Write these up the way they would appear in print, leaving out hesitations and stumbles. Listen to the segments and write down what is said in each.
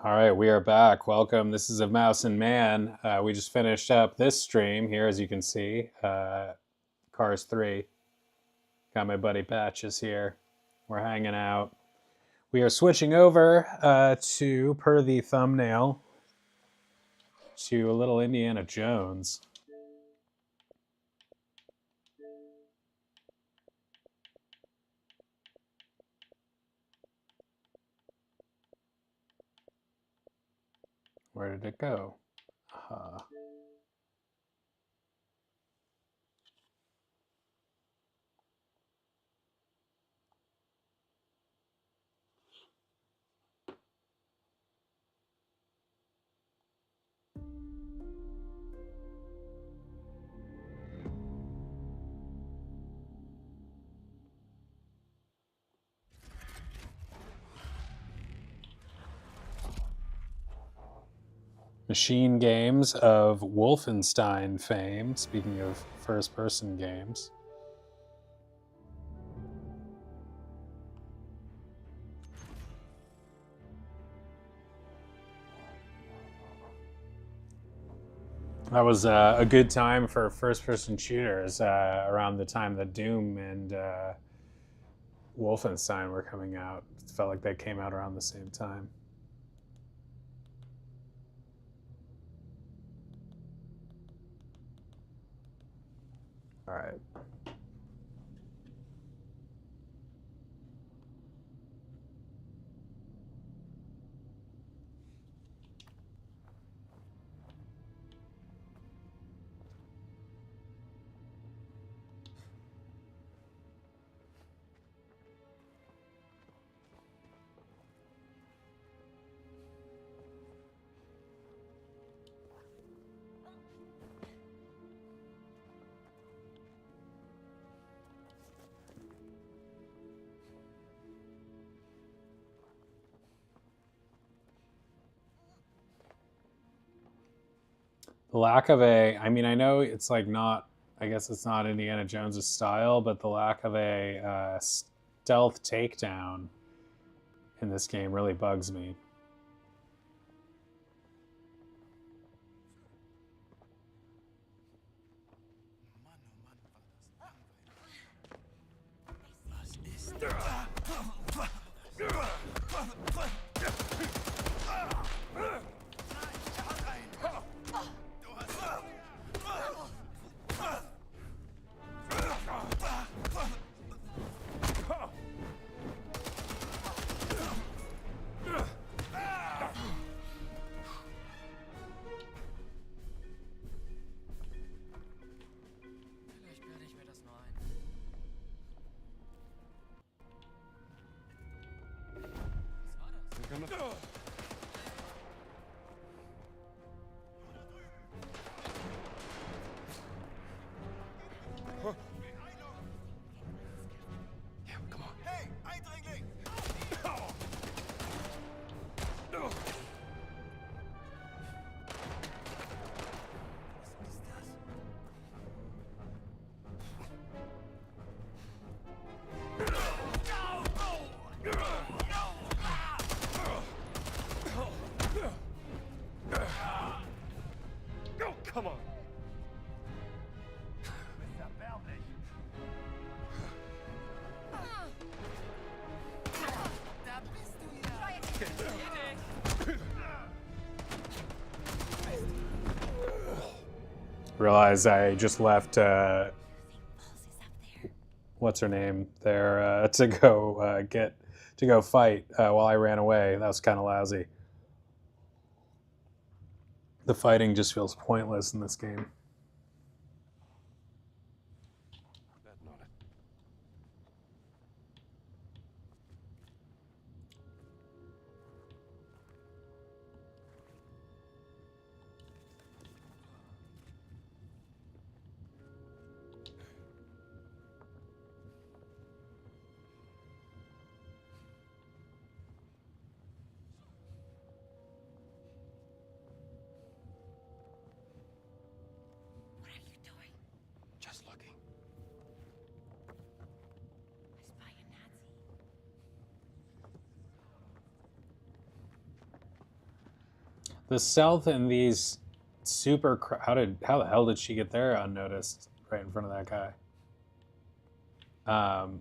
All right, we are back. Welcome. This is a Mouse and Man. We just finished up this stream here, as you can see. Cars 3. Got my buddy Patches here. We're hanging out. We are switching over to, per the thumbnail, to a little Indiana Jones. Where did it go? Machine games of Wolfenstein fame, speaking of first-person games. That was a good time for first-person shooters around the time that Doom and Wolfenstein were coming out. It felt like they came out around the same time. All right. The lack of I mean, I know it's like not, I guess it's not Indiana Jones' style, but the lack of a stealth takedown in this game really bugs me. Come on. Realize I just left, what's her name there, to go fight while I ran away. That was kind of lousy. The fighting just feels pointless in this game. The stealth in these super... How the hell did she get there unnoticed right in front of that guy?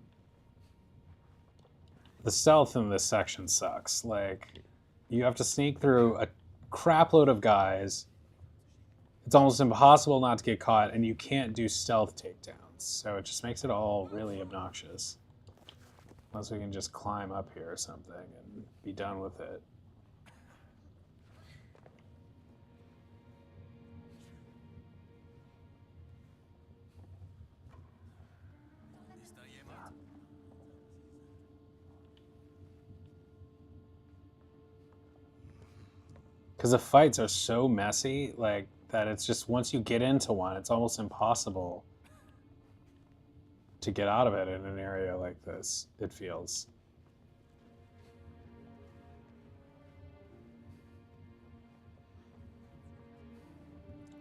The stealth in this section sucks. Like, you have to sneak through a crapload of guys. It's almost impossible not to get caught, and you can't do stealth takedowns. So it just makes it all really obnoxious. Unless we can just climb up here or something and be done with it. Because the fights are so messy, like, that it's just, once you get into one, it's almost impossible to get out of it in an area like this, it feels.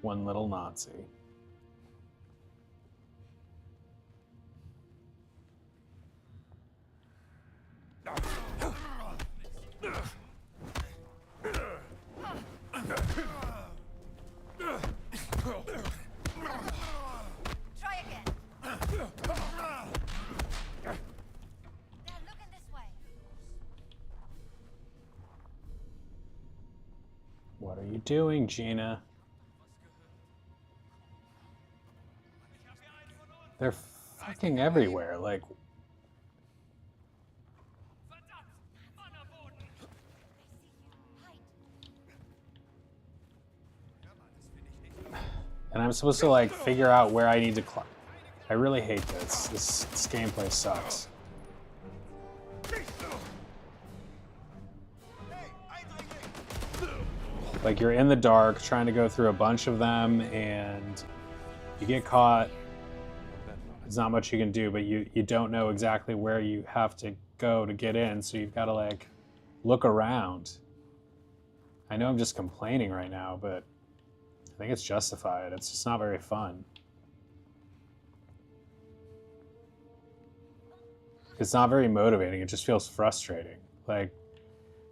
One little Nazi. Try again. They're looking this way. What are you doing, Gina? They're fucking everywhere, like... And I'm supposed to, like, figure out where I need to climb. I really hate this. This gameplay sucks. Like, you're in the dark, trying to go through a bunch of them, and you get caught. There's not much you can do, but you don't know exactly where you have to go to get in, so you've got to, like, look around. I know I'm just complaining right now, but I think it's justified. It's just not very fun. It's not very motivating. It just feels frustrating. Like,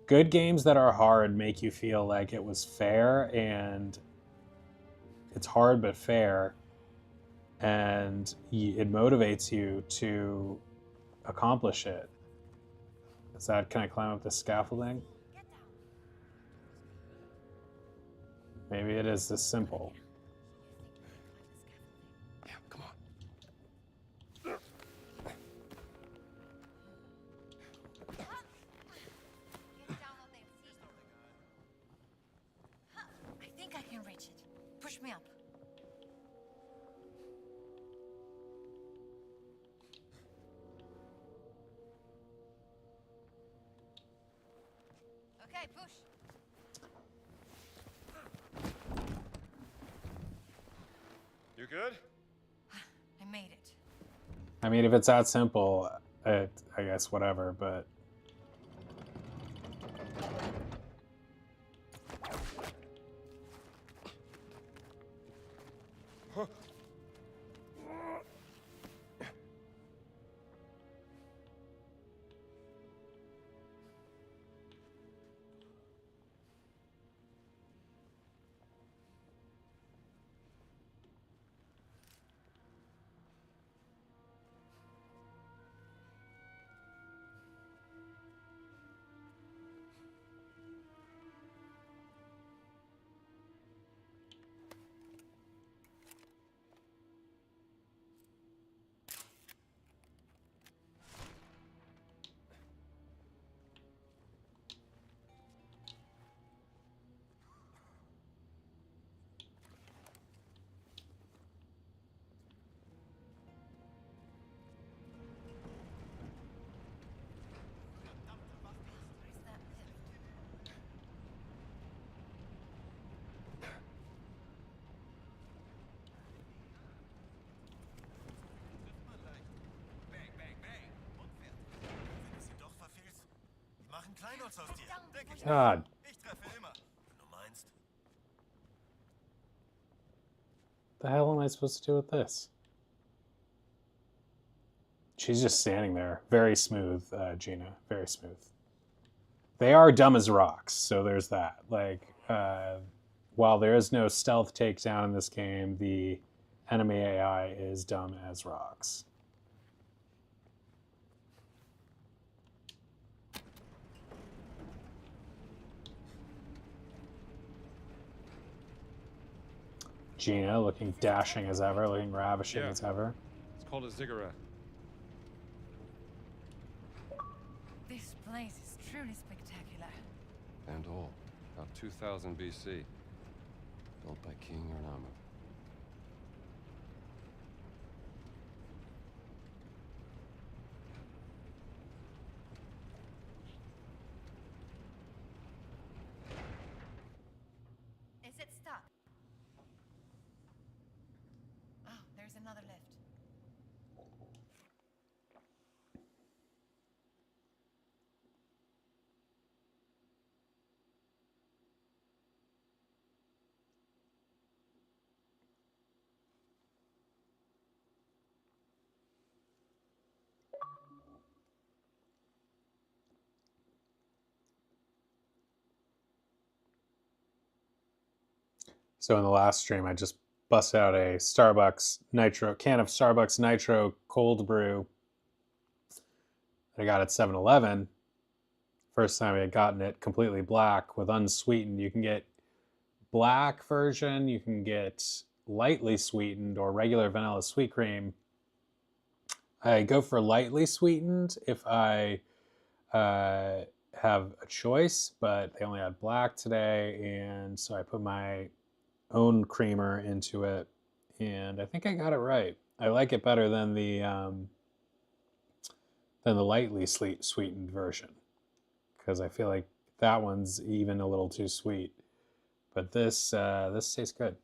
good games that are hard make you feel like it was fair, and it's hard but fair, and it motivates you to accomplish it. Is that, can I climb up the scaffolding? Maybe it is this simple. Yeah, come on. I think I can reach it. Push me up. Okay, push. You good? I made it. I mean, if it's that simple, I guess whatever, but... Where's that lift? Bang, bang, bang. Und fertig. Wenn du sie doch verfehlst, mach ein Kleinholz aus dir. Denke ich. God. Ich treffe immer. Wenn du meinst. The hell am I supposed to do with this? She's just standing there. Very smooth, Gina. Very smooth. They are dumb as rocks, so there's that. Like, while there is no stealth takedown in this game, the enemy AI is dumb as rocks. Gina looking dashing as ever, looking ravishing as ever. It's called a ziggurat. This place is truly spectacular. And all. About 2000 BC. Built by King Urnama. Is it stuck? Oh, there's another lift. So in the last stream, I just busted out a Starbucks Nitro can of Starbucks Nitro cold brew that I got at 7-Eleven. First time I had gotten it completely black with unsweetened. You can get black version, you can get lightly sweetened or regular vanilla sweet cream. I go for lightly sweetened if I have a choice, but they only had black today, and so I put my own creamer into it, and I think I got it right. I like it better than the lightly sweetened version, because I feel like that one's even a little too sweet. But this tastes good.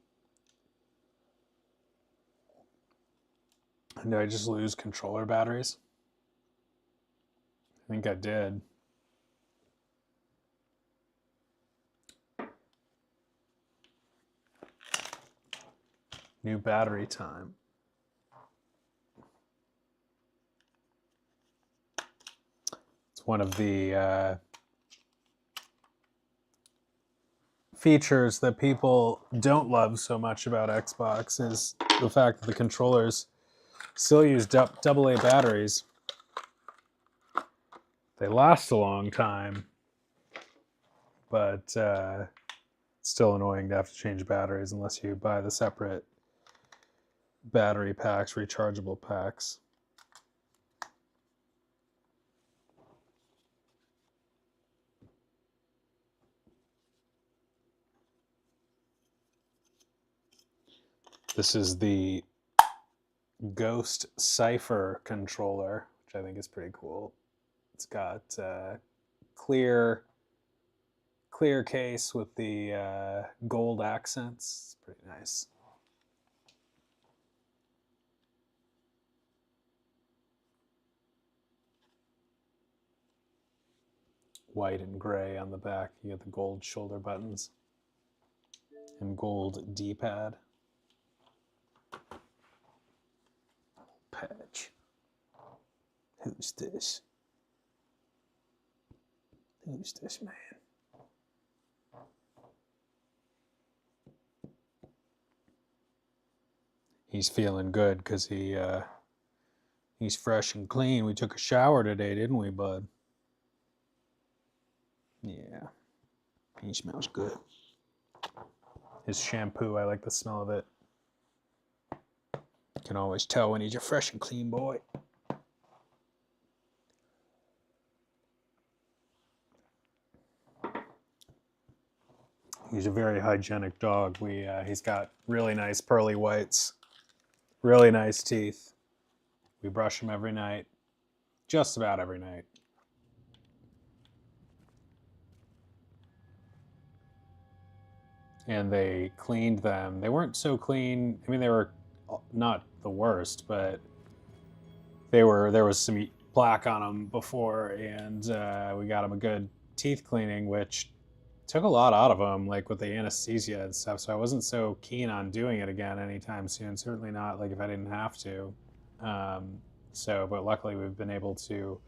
Did I just lose controller batteries? I think I did. New battery time. It's one of the features that people don't love so much about Xbox is the fact that the controllers still use AA batteries. They last a long time, but it's still annoying to have to change batteries unless you buy the separate battery packs, rechargeable packs. This is the Ghost Cipher controller, which I think is pretty cool. It's got clear case with the gold accents. It's pretty nice. White and gray on the back. You get the gold shoulder buttons and gold D-pad. Patch. Who's this? Who's this man? He's feeling good because he's fresh and clean. We took a shower today, didn't we, bud? Yeah. He smells good. His shampoo, I like the smell of it. You can always tell when he's a fresh and clean boy. He's a very hygienic dog. He's got really nice pearly whites, really nice teeth. We brush him every night, just about every night. And they cleaned them. They weren't so clean. I mean, they were not the worst, but there was some plaque on them before, and we got them a good teeth cleaning, which took a lot out of them, like with the anesthesia and stuff. So I wasn't so keen on doing it again anytime soon. Certainly not like if I didn't have to. But luckily we've been able to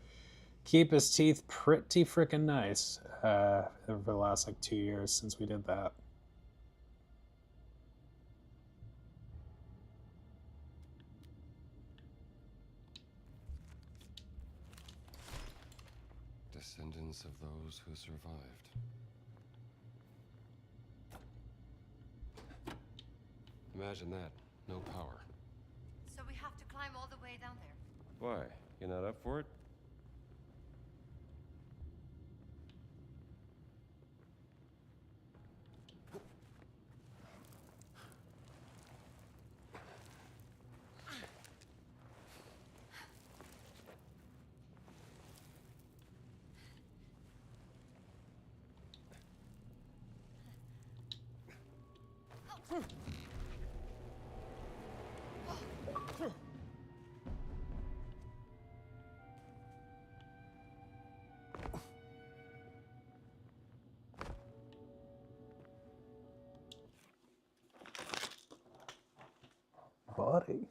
keep his teeth pretty freaking nice over the last like 2 years since we did that. Descendants of those who survived. Imagine that. No power. So we have to climb all the way down there. Why? You're not up for it? Buddy.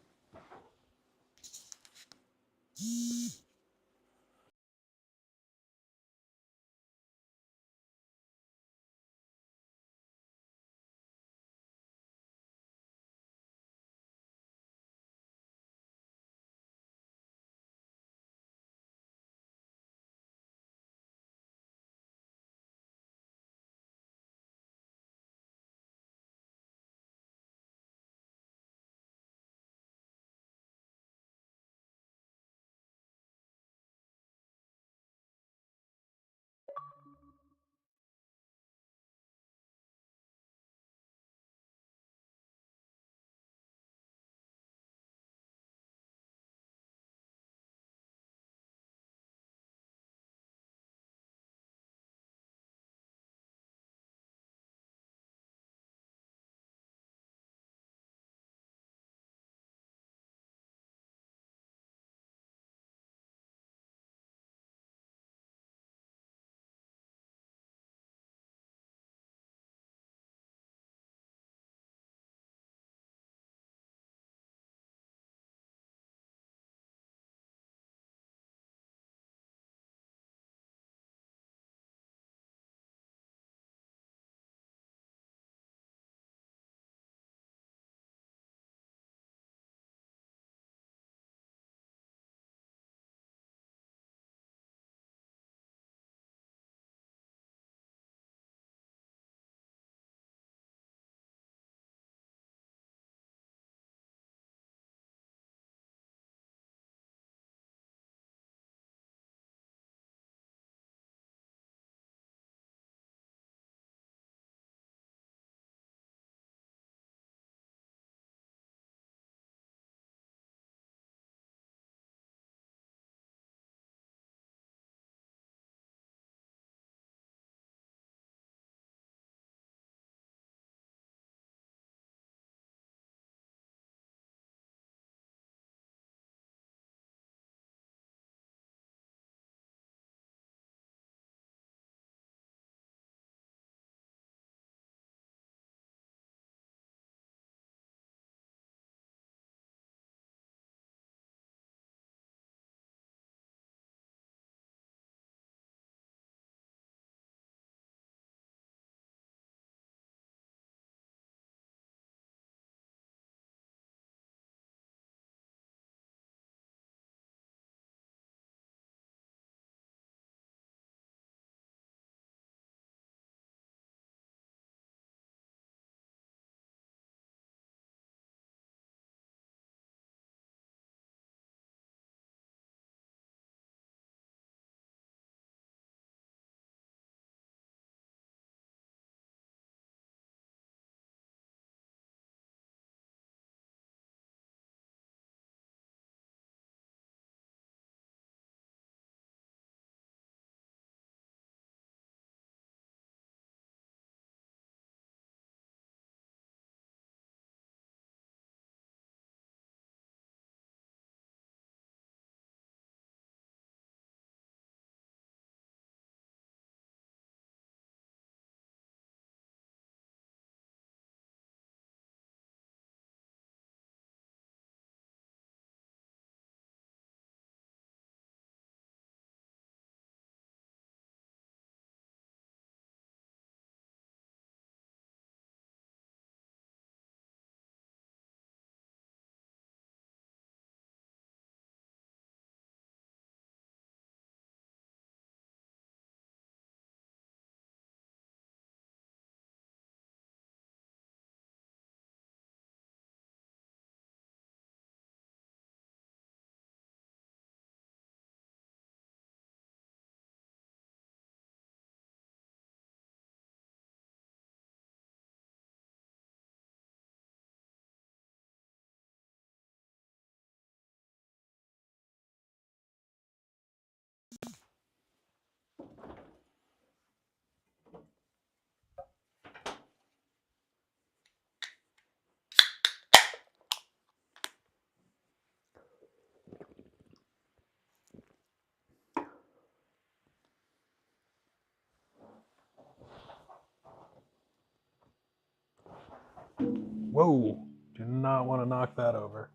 Whoa! Do not want to knock that over.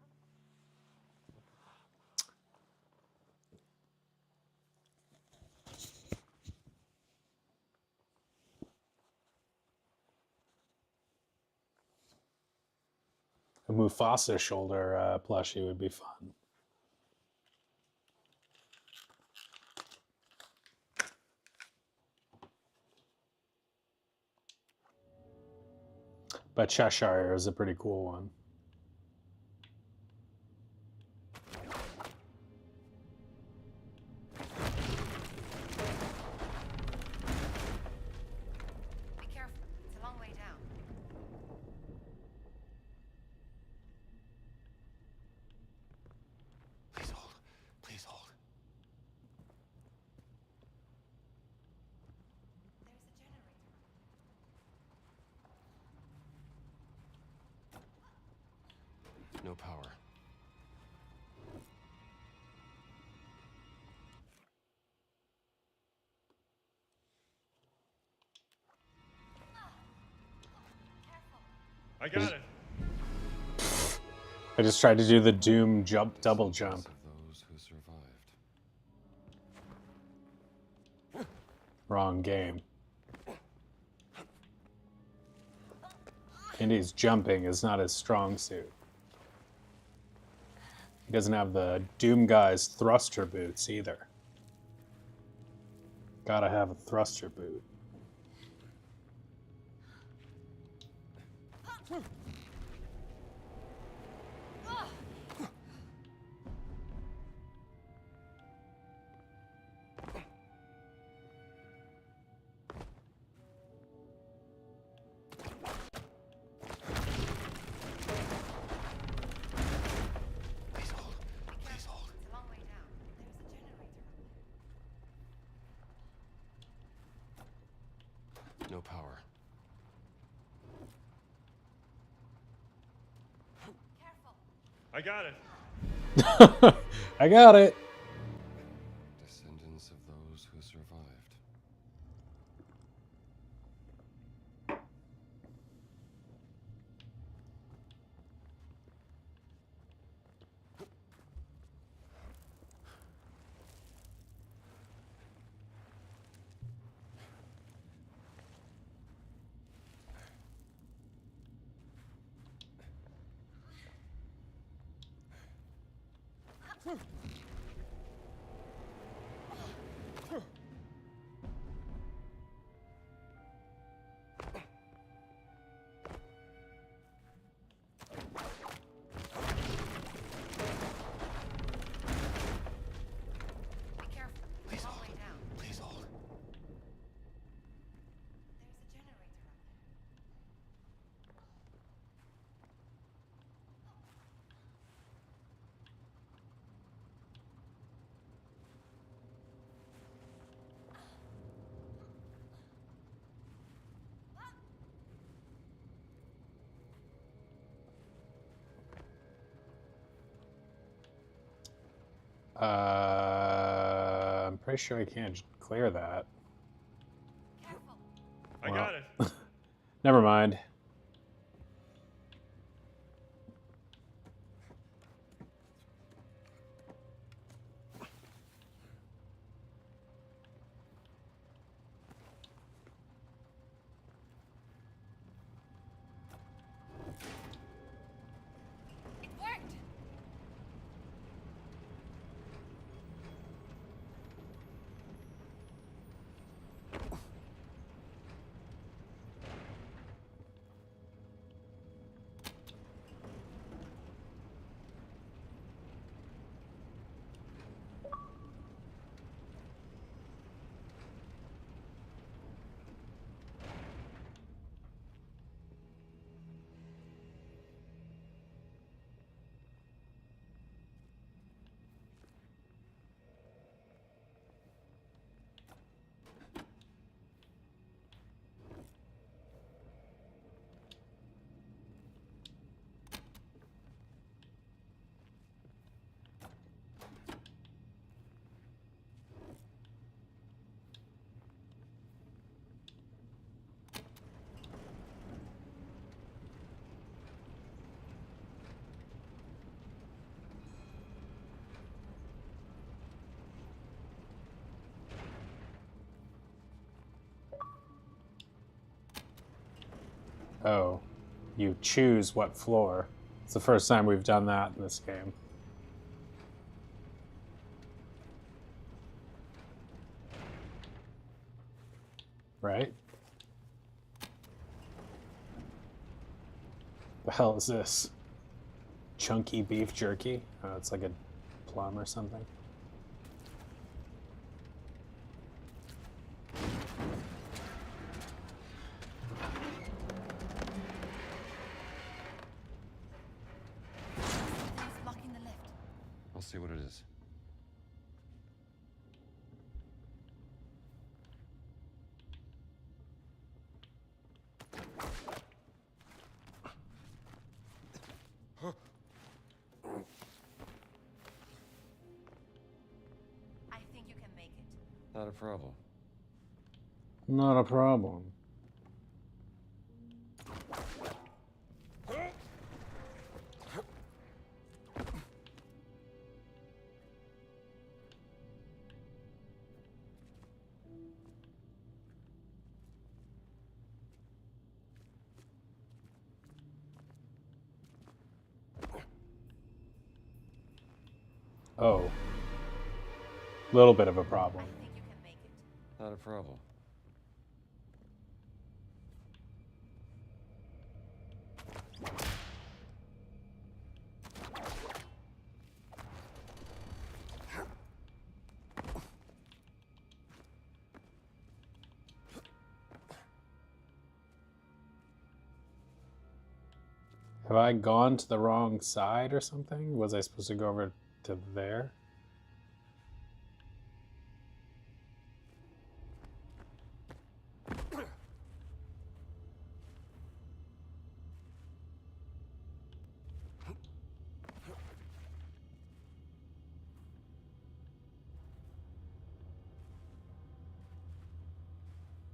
A Mufasa shoulder plushie would be fun. But Cheshire is a pretty cool one. Be careful. It's a long way down. Please hold. Please hold. There's a generator. No power. Careful. I got it. I just tried to do the Doom jump, double jump. Of those who survived. Wrong game. Indy's jumping is not his strong suit. He doesn't have the Doom guy's thruster boots either. Gotta have a thruster boot. Please hold. Please hold. It's a long way down. There's a generator up there. No power. Careful. I got it. I got it. Descendants of those who survived. Be careful. Please It's a long hold. way down. Please hold. There's a generator up there. I'm pretty sure I can't clear that. Careful. I Well. got it. Never mind. It worked. Oh, you choose what floor. It's the first time we've done that in this game. Right? The hell is this? Chunky beef jerky? Oh, it's like a plum or something. Something's blocking the lift. I'll see what it is. I think you can make it. Not a problem. Not a problem. Oh. Little bit of a problem. I think you can make it. Not a problem. Have I gone to the wrong side or something? Was I supposed to go over to there?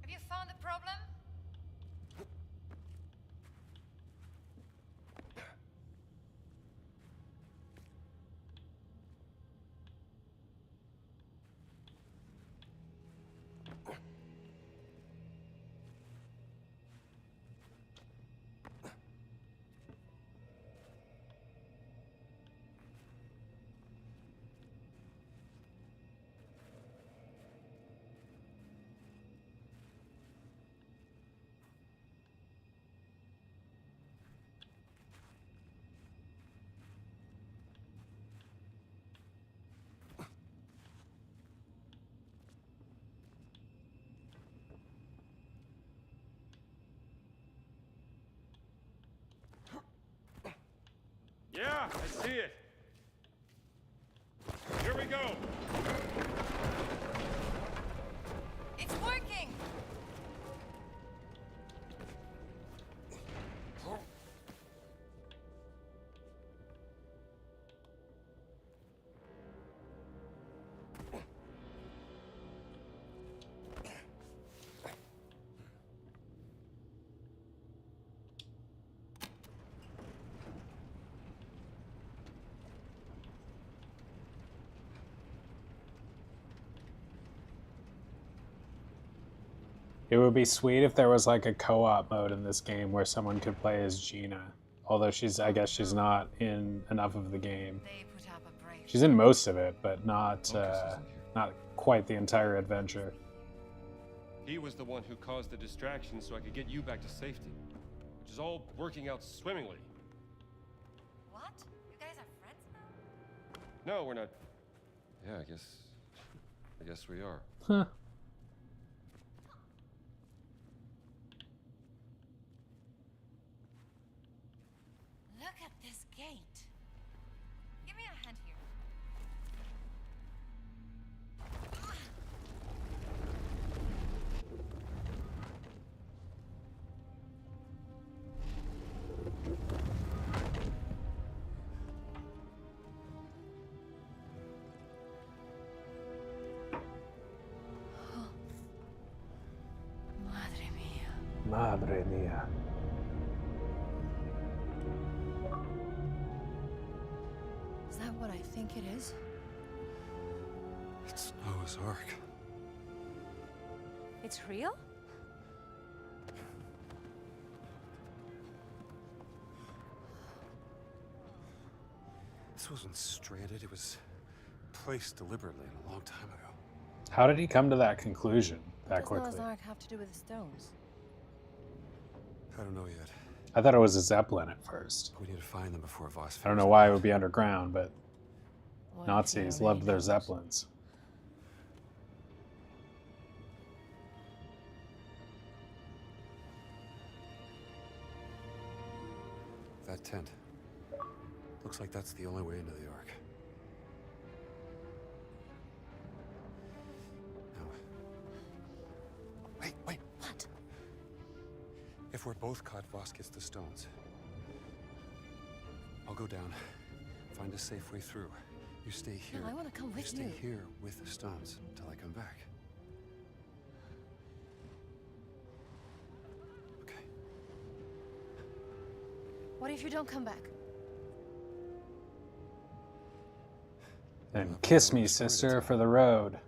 Have you found the problem? Yeah, I see it. Here we go. It's working! It would be sweet if there was like a co-op mode in this game where someone could play as Gina. Although I guess she's not in enough of the game. They put up a brave. She's in most of it, but not Focus isn't here. not quite the entire adventure. He was the one who caused the distraction so I could get you back to safety. Which is all working out swimmingly. What? You guys are friends now? No, we're not. Yeah, I guess we are. Huh. Look at this gate. Give me a hand here. Madre mía. Madre mía. Is that what I think it is? It's Noah's Ark. It's real? This wasn't stranded, it was placed deliberately a long time ago. How did he come to that conclusion that What does quickly? Noah's Ark have to do with the stones? I don't know yet. I thought it was a Zeppelin at first. We need to find them before Voss. I don't know why it would be underground, but What if Nazis he loved already their knows? Zeppelins. That tent. Looks like that's the only way into the Ark. Now, wait. What? If we're both caught, Voss gets the stones. I'll go down, find a safe way through. You stay here. No, I want to come You with stay you. here with the stones until I come back. Okay. What if you don't come back? And kiss me, sister, for the road.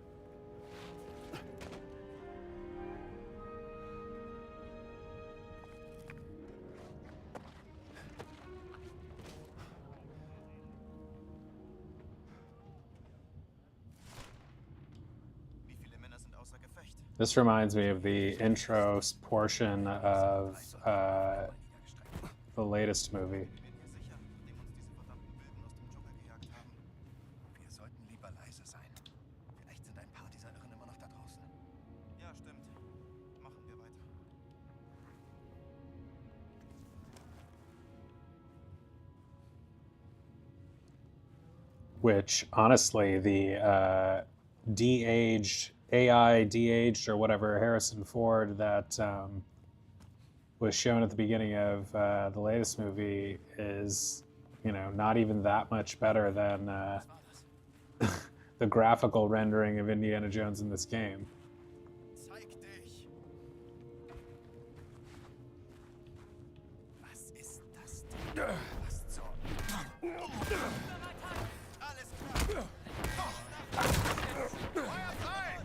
Wie viele Männer sind außer Gefecht? This reminds me of the intro portion of the latest movie. Bin mir sicher, nachdem uns diese verdammten Wilden aus dem Dschungel gejagt haben. Wir sollten lieber leise sein. Vielleicht sind ein paar dieser Irren immer noch da draußen. Ja, stimmt. Machen wir weiter. Which, honestly, the de-aged, AI de-aged or whatever, Harrison Ford that was shown at the beginning of the latest movie is, you know, not even that much better than the graphical rendering of Indiana Jones in this game. Zeig dich! Was ist das denn? Was zur... Alles klar! Feuer frei!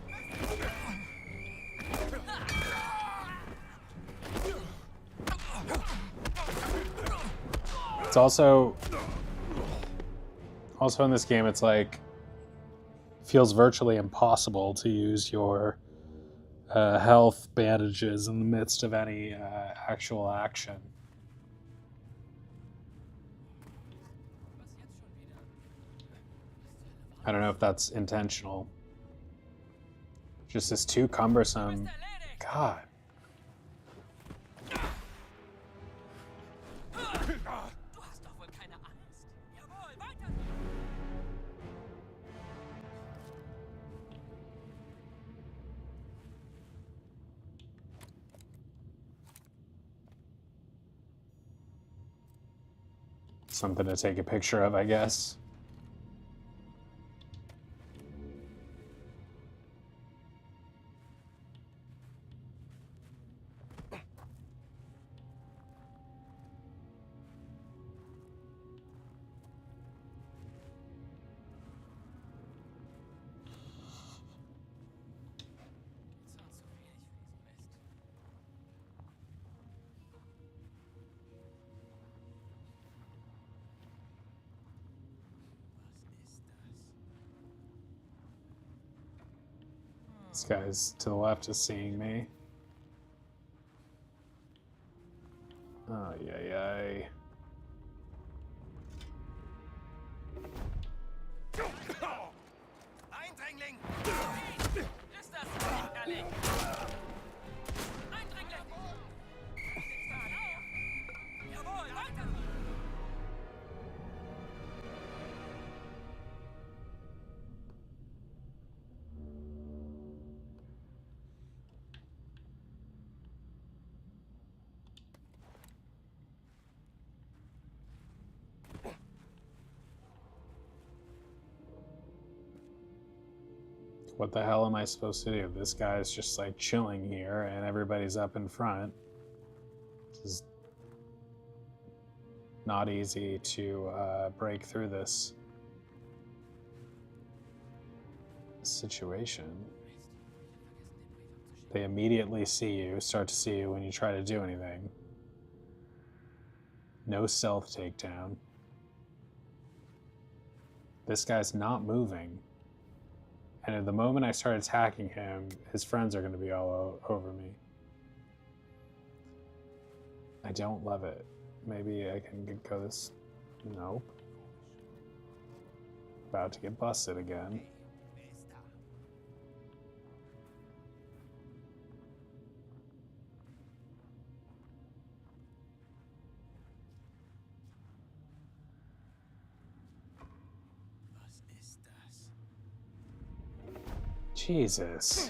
It's also in this game, it's like feels virtually impossible to use your health bandages in the midst of any actual action. I don't know if that's intentional. Just is too cumbersome. God. Du hast doch wohl keine Angst. Jawohl, weiter! Something to take a picture of, I guess. Zahlt so wenig für diesen Mist. Was ist das? This guy's to the left is seeing me. Oh, yay. Eindringling! Ist das lächerlich? Eindringling! Ist da näher? Jawohl, weiter! What the hell am I supposed to do? This guy's just like chilling here and everybody's up in front. This is not easy to break through this situation. They immediately see you, start to see you when you try to do anything. No stealth takedown. this guy's not moving. And at the moment I start attacking him, his friends are going to be all over me. I don't love it. Maybe I can go this... Nope. About to get busted again. Jesus.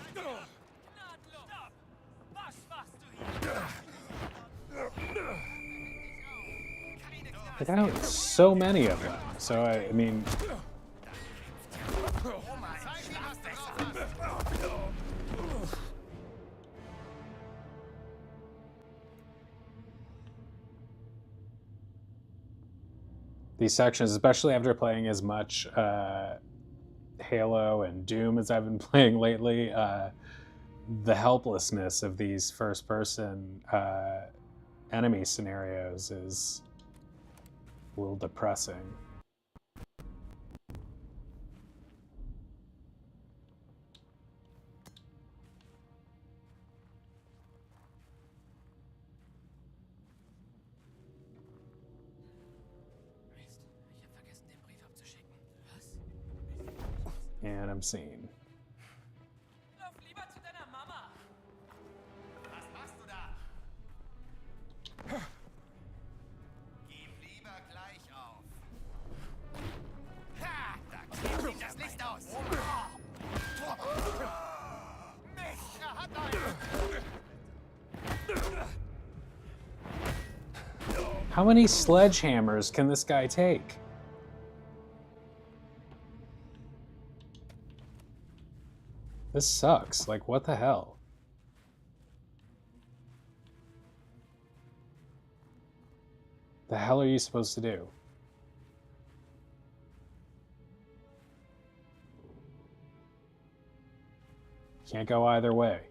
Like, I know so many of them. So, I mean... These sections, especially after playing as much Halo and Doom as I've been playing lately, the helplessness of these first-person enemy scenarios is a little depressing. And I'm seen. Lauf lieber zu deiner Mama. Was machst du da? Gib lieber gleich auf. Ha! Da klebt ihm das Licht aus. Mist, er hat einen. How many sledgehammers can this guy take? This sucks. Like, what the hell? The hell are you supposed to do? Can't go either way.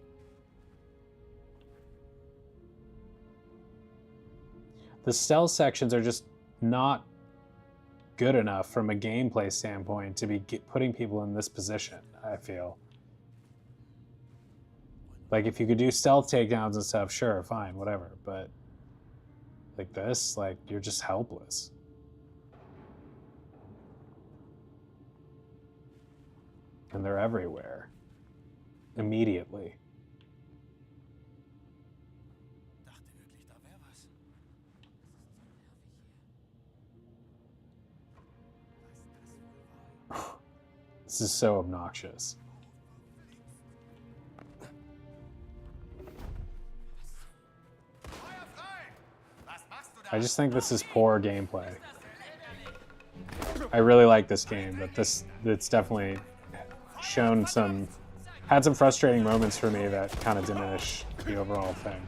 The stealth sections are just not good enough from a gameplay standpoint to be putting people in this position, I feel. Like, if you could do stealth takedowns and stuff, sure, fine, whatever. But like this, like, you're just helpless. And they're everywhere. Immediately. Dachte wirklich, da wäre was. This is so obnoxious. I just think this is poor gameplay. I really like this game, but it's definitely had some frustrating moments for me that kind of diminish the overall thing.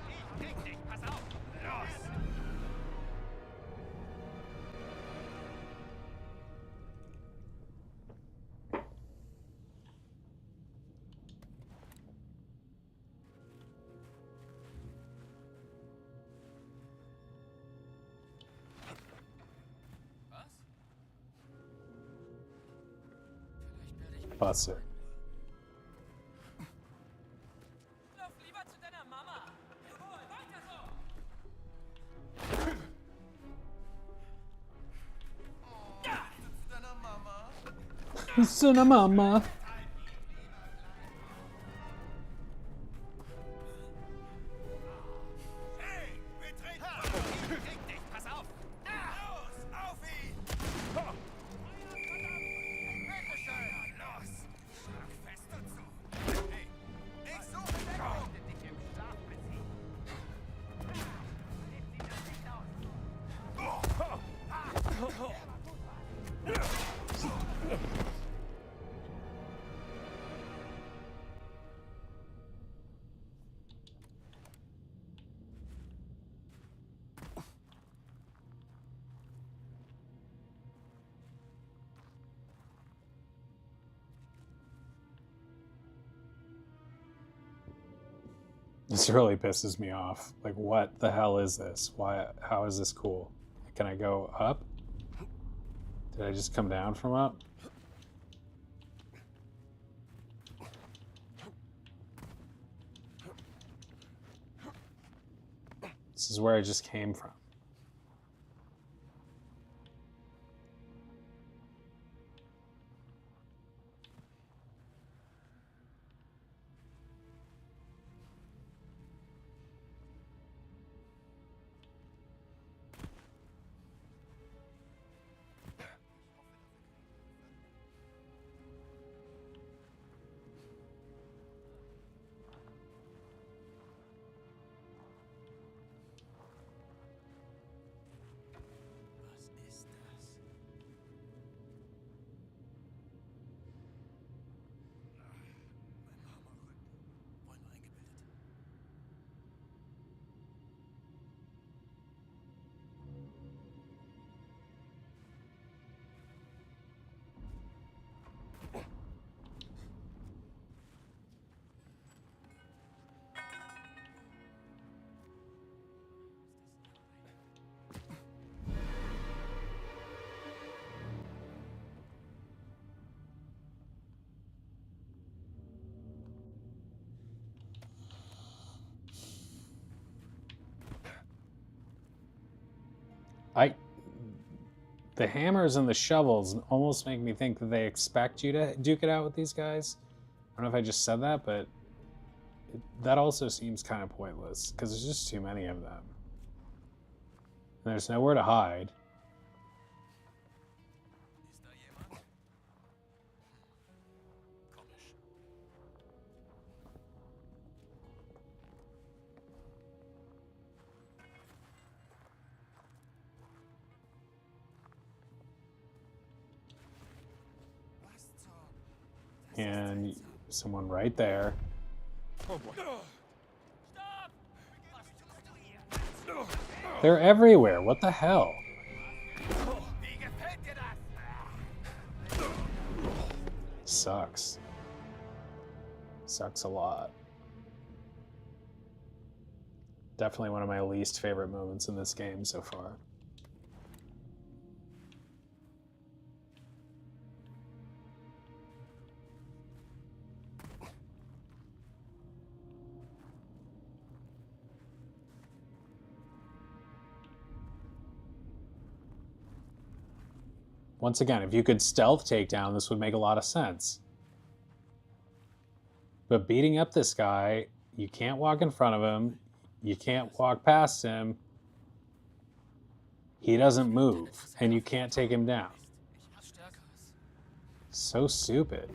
Bust it. Lauf lieber zu deiner Mama. Jawohl, weiter so. Suna mama. Hey, betreten! Krieg dich, pass auf! Los, auf ihn! Bitteschön, los! Schlag fest und zu! Hey, ich suche Deckung! Dich im Schlaf beziehen! Hebt ihm das Licht aus! This really pisses me off. Like, what the hell is this? Why? How is this cool? Can I go up? Did I just come down from up? This is where I just came from. Was ist das? Mein Hammerrücken. Wohl nur eingebildet. The hammers and the shovels almost make me think that they expect you to duke it out with these guys. I don't know if I just said that, but that also seems kind of pointless because there's just too many of them. And there's nowhere to hide. Ist da jemand? Komisch. Was zum... Das ist And seltsam. someone right there. Oh boy. Stopp! Was tust du hier? They're everywhere. What the hell? Wie gefällt dir das? Sucks. Sucks a lot. Definitely one of my least favorite moments in this game so far. Once again, if you could stealth takedown, this would make a lot of sense. But beating up this guy, you can't walk in front of him. You can't walk past him. He doesn't move, and you can't take him down. Stärkeres. So stupid.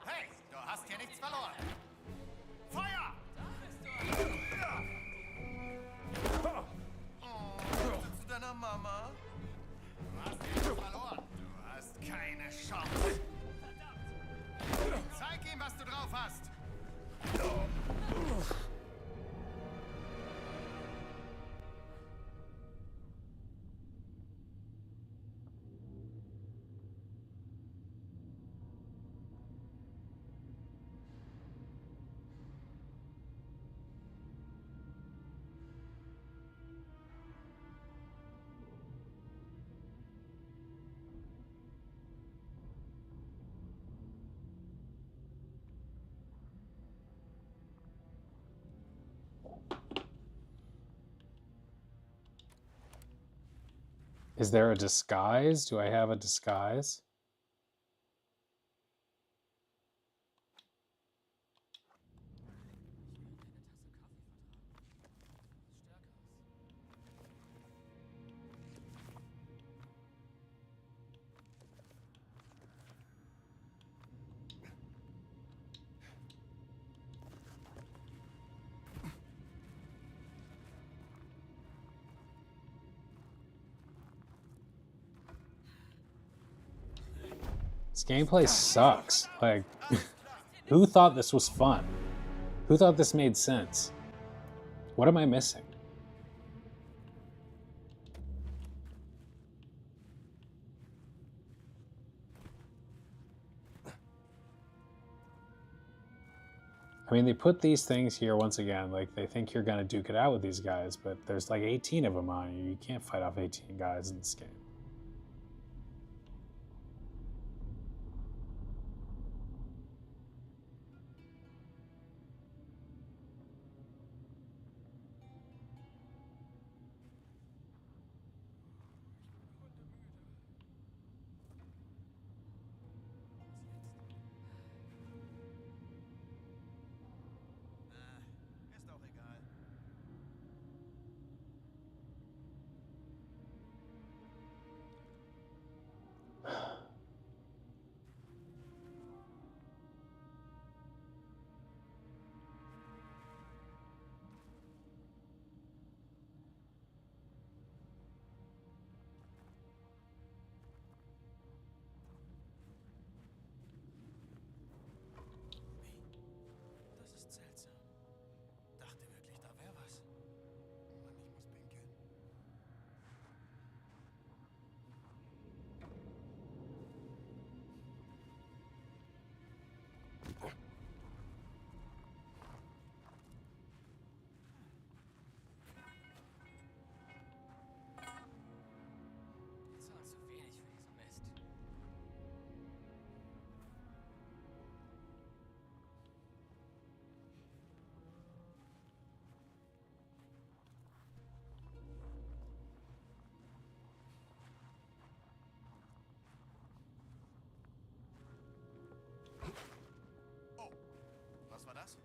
Hey, du hast hier nichts verloren. Feuer! Oh, zu deiner Mama? Du hast nichts verloren. Du hast keine Chance. Zeig ihm, was du drauf hast. Is there a disguise? Do I have a disguise? This gameplay sucks. Like, who thought this was fun? Who thought this made sense? What am I missing? I mean, they put these things here once again, like they think you're gonna duke it out with these guys, but there's like 18 of them on you. You can't fight off 18 guys in this game. Wir zahlen zu wenig für diesen Mist. Oh, was war das?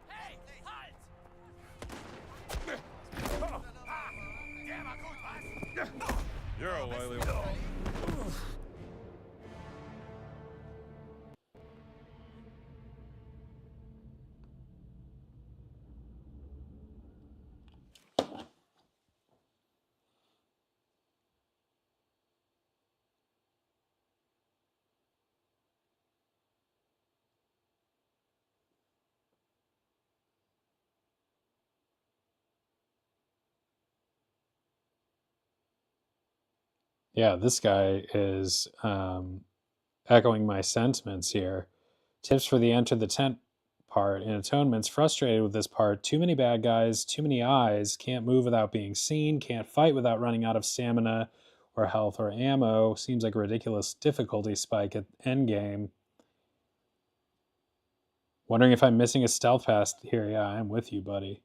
Hey, halt! Der war gut, was? You're a wily one. Yeah, this guy is echoing my sentiments here. Tips for the enter the tent part. In Atonement's frustrated with this part. Too many bad guys, too many eyes, can't move without being seen, can't fight without running out of stamina or health or ammo. Seems like a ridiculous difficulty spike at endgame. Wondering if I'm missing a stealth pass here. Yeah, I'm with you, buddy.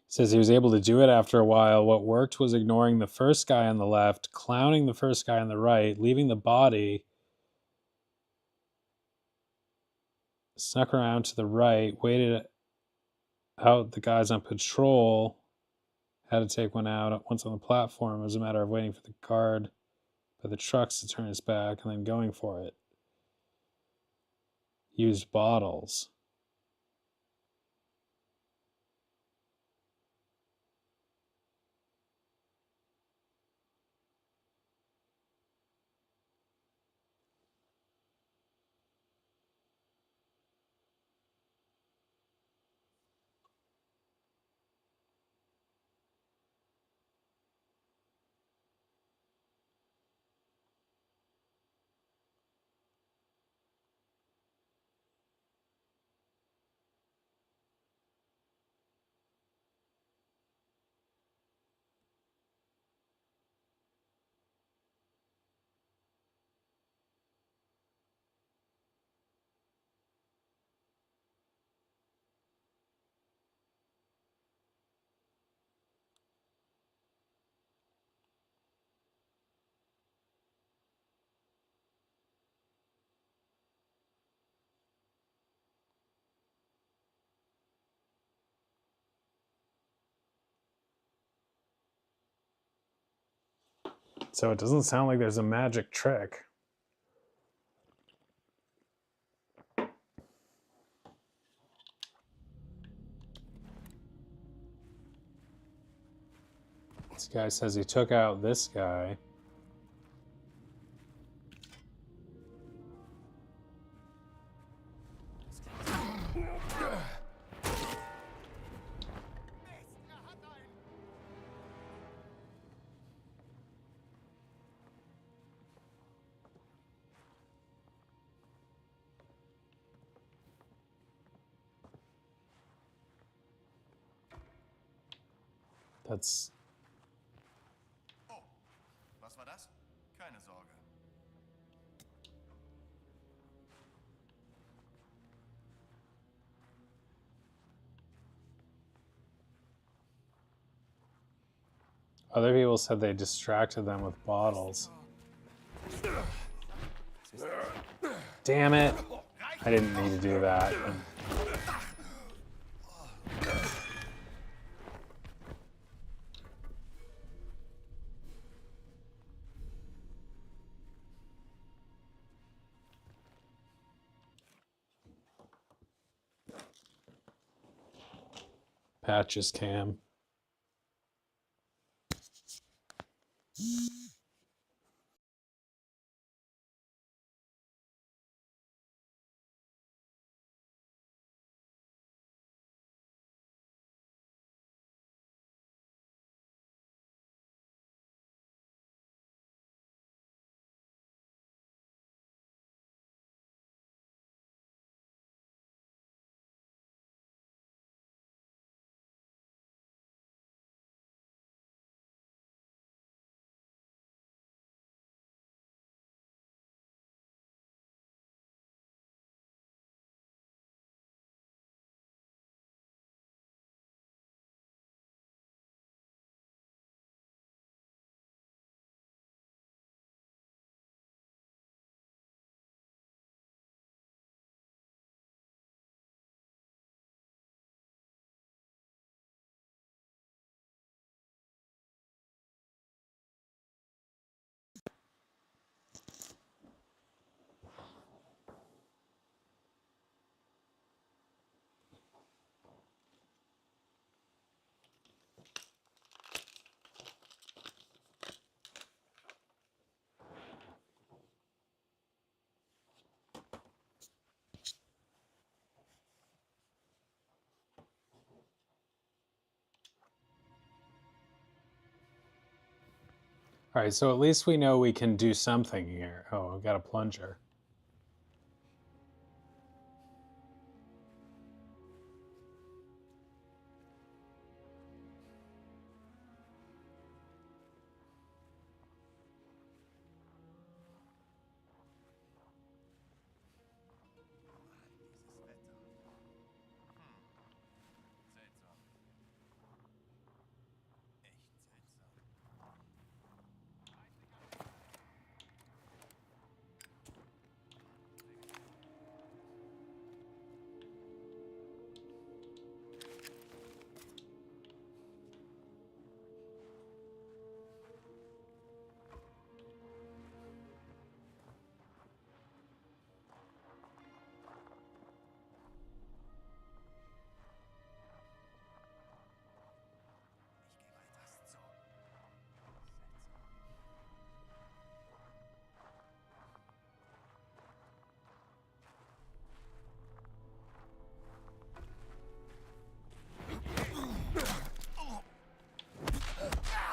Says he was able to do it after a while. What worked was ignoring the first guy on the left, clowning the first guy on the right, leaving the body, snuck around to the right, waited out the guys on patrol, had to take one out once on the platform. It was a matter of waiting for the guard by the trucks to turn his back and then going for it. Used bottles. So it doesn't sound like there's a magic trick. This guy says he took out this guy. That's... Oh, was war das? Keine Sorge. Other people said they distracted them with bottles. Damn it! I didn't need to do that. Patches cam. All right, so at least we know we can do something here. Oh, I've got a plunger.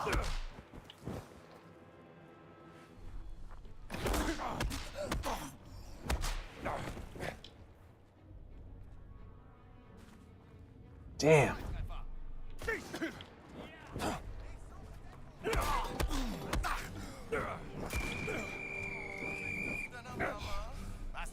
Seltsam. Echt seltsam. Ich gehe weiter. Das ist so. Damn. Deiner Mama? Was?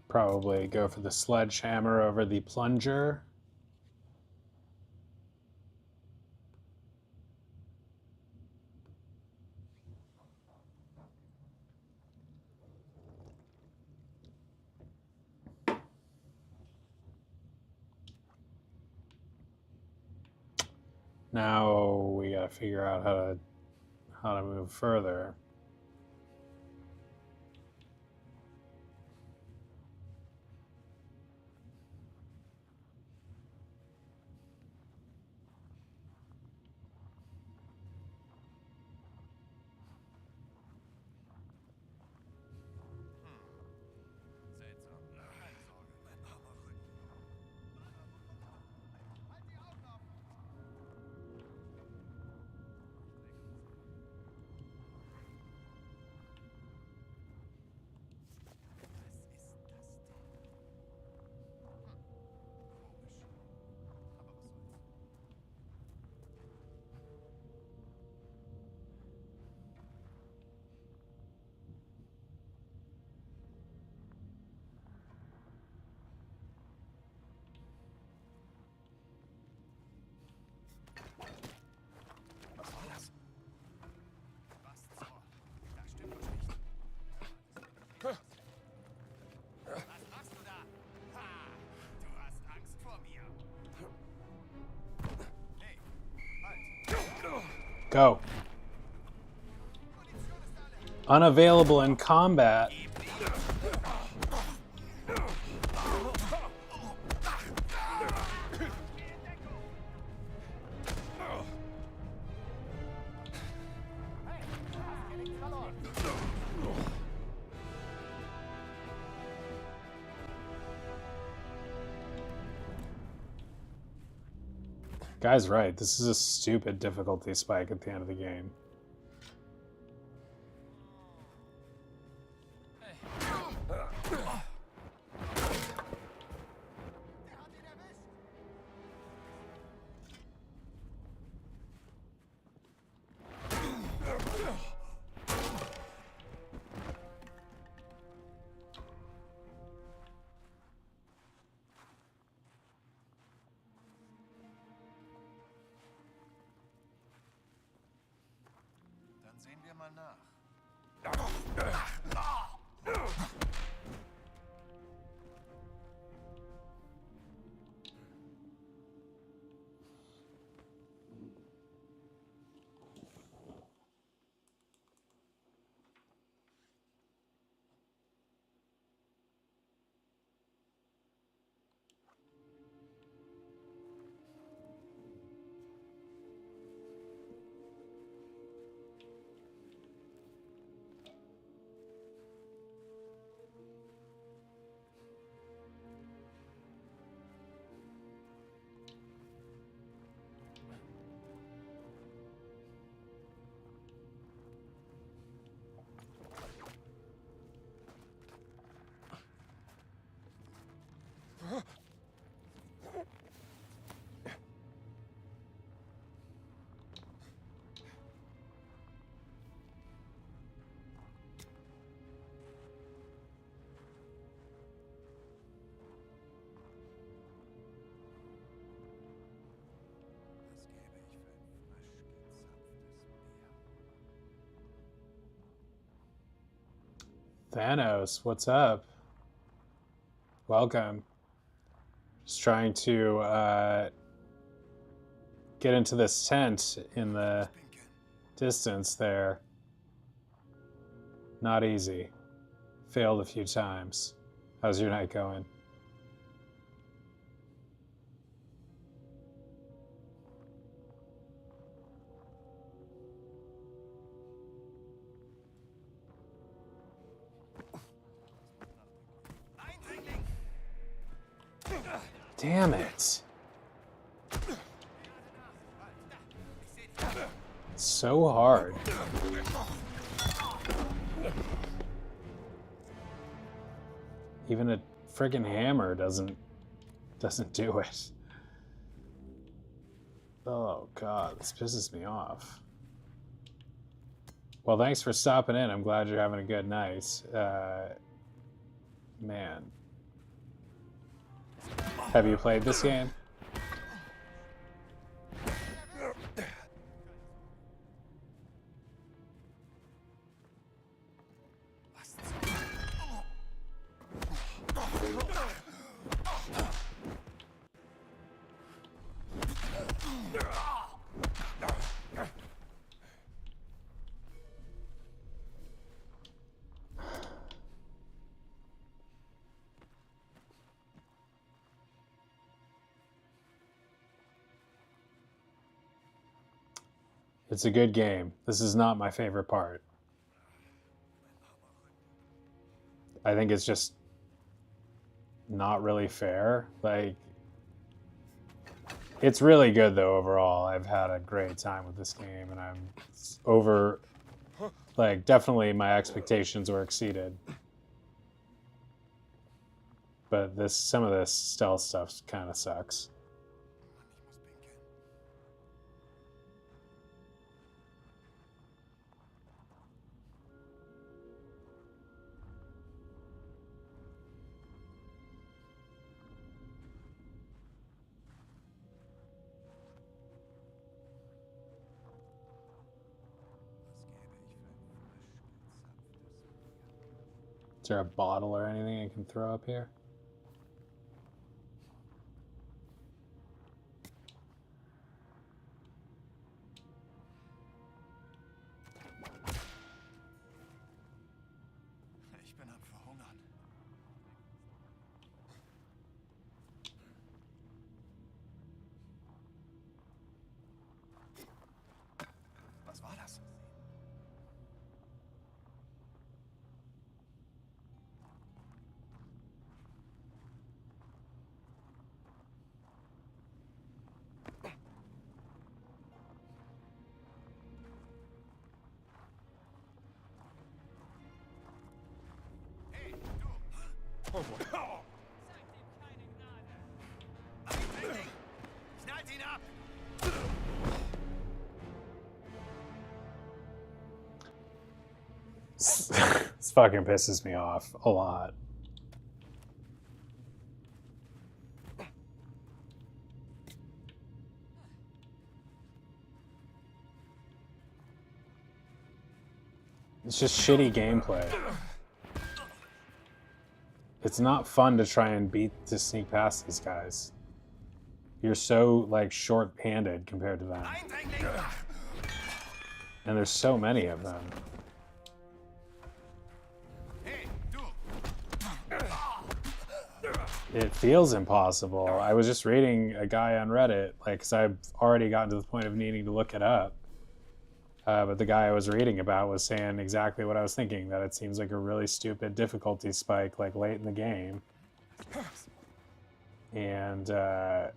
probably go for the sledgehammer over the plunger. Now we gotta figure out how to move further. Seltsam. Keine Sorge, mein armer Rücken. Halt die Augen offen! Was ist das denn? Komisch. Aber was soll's? Was war das? Was zur? Da stimmt was nicht. Was machst du da? Ha! Du hast Angst vor mir. Hey, halt. Go. Munition ist alle. Unavailable in combat. Guy's right. This is a stupid difficulty spike at the end of the game. Der hat ihn erwischt. Dann sehen wir mal nach. Was gäbe ich für ein frisch gezapftes Bier? Thanos, what's up? Welcome. Just trying to get into this tent in the distance there. Not easy. Failed a few times. How's your night going? Eindringling! Damn it. It's so hard. Even a friggin' hammer doesn't do it. Oh god, this pisses me off. Well, thanks for stopping in. I'm glad you're having a good night. Man, Have you played this game? It's a good game. This is not my favorite part. I think it's just not really fair. Like, it's really good though overall. I've had a great time with this game, and I'm over, like, definitely my expectations were exceeded. But some of this stealth stuff kind of sucks. Is there a bottle or anything I can throw up here? Ich bin am Verhungern. Was war das? Hey, du! Oh boy. Zeigt ihm keine Gnade. Eindringling! Schnallt ihn ab! This fucking pisses me off a lot. It's just shitty gameplay. It's not fun to try and sneak past these guys. You're so, like, short-handed compared to them. Eindringling! And there's so many of them. Hey, du! It feels impossible. I was just reading a guy on Reddit, like, because I've already gotten to the point of needing to look it up. But the guy I was reading about was saying exactly what I was thinking, that it seems like a really stupid difficulty spike, like, late in the game. And a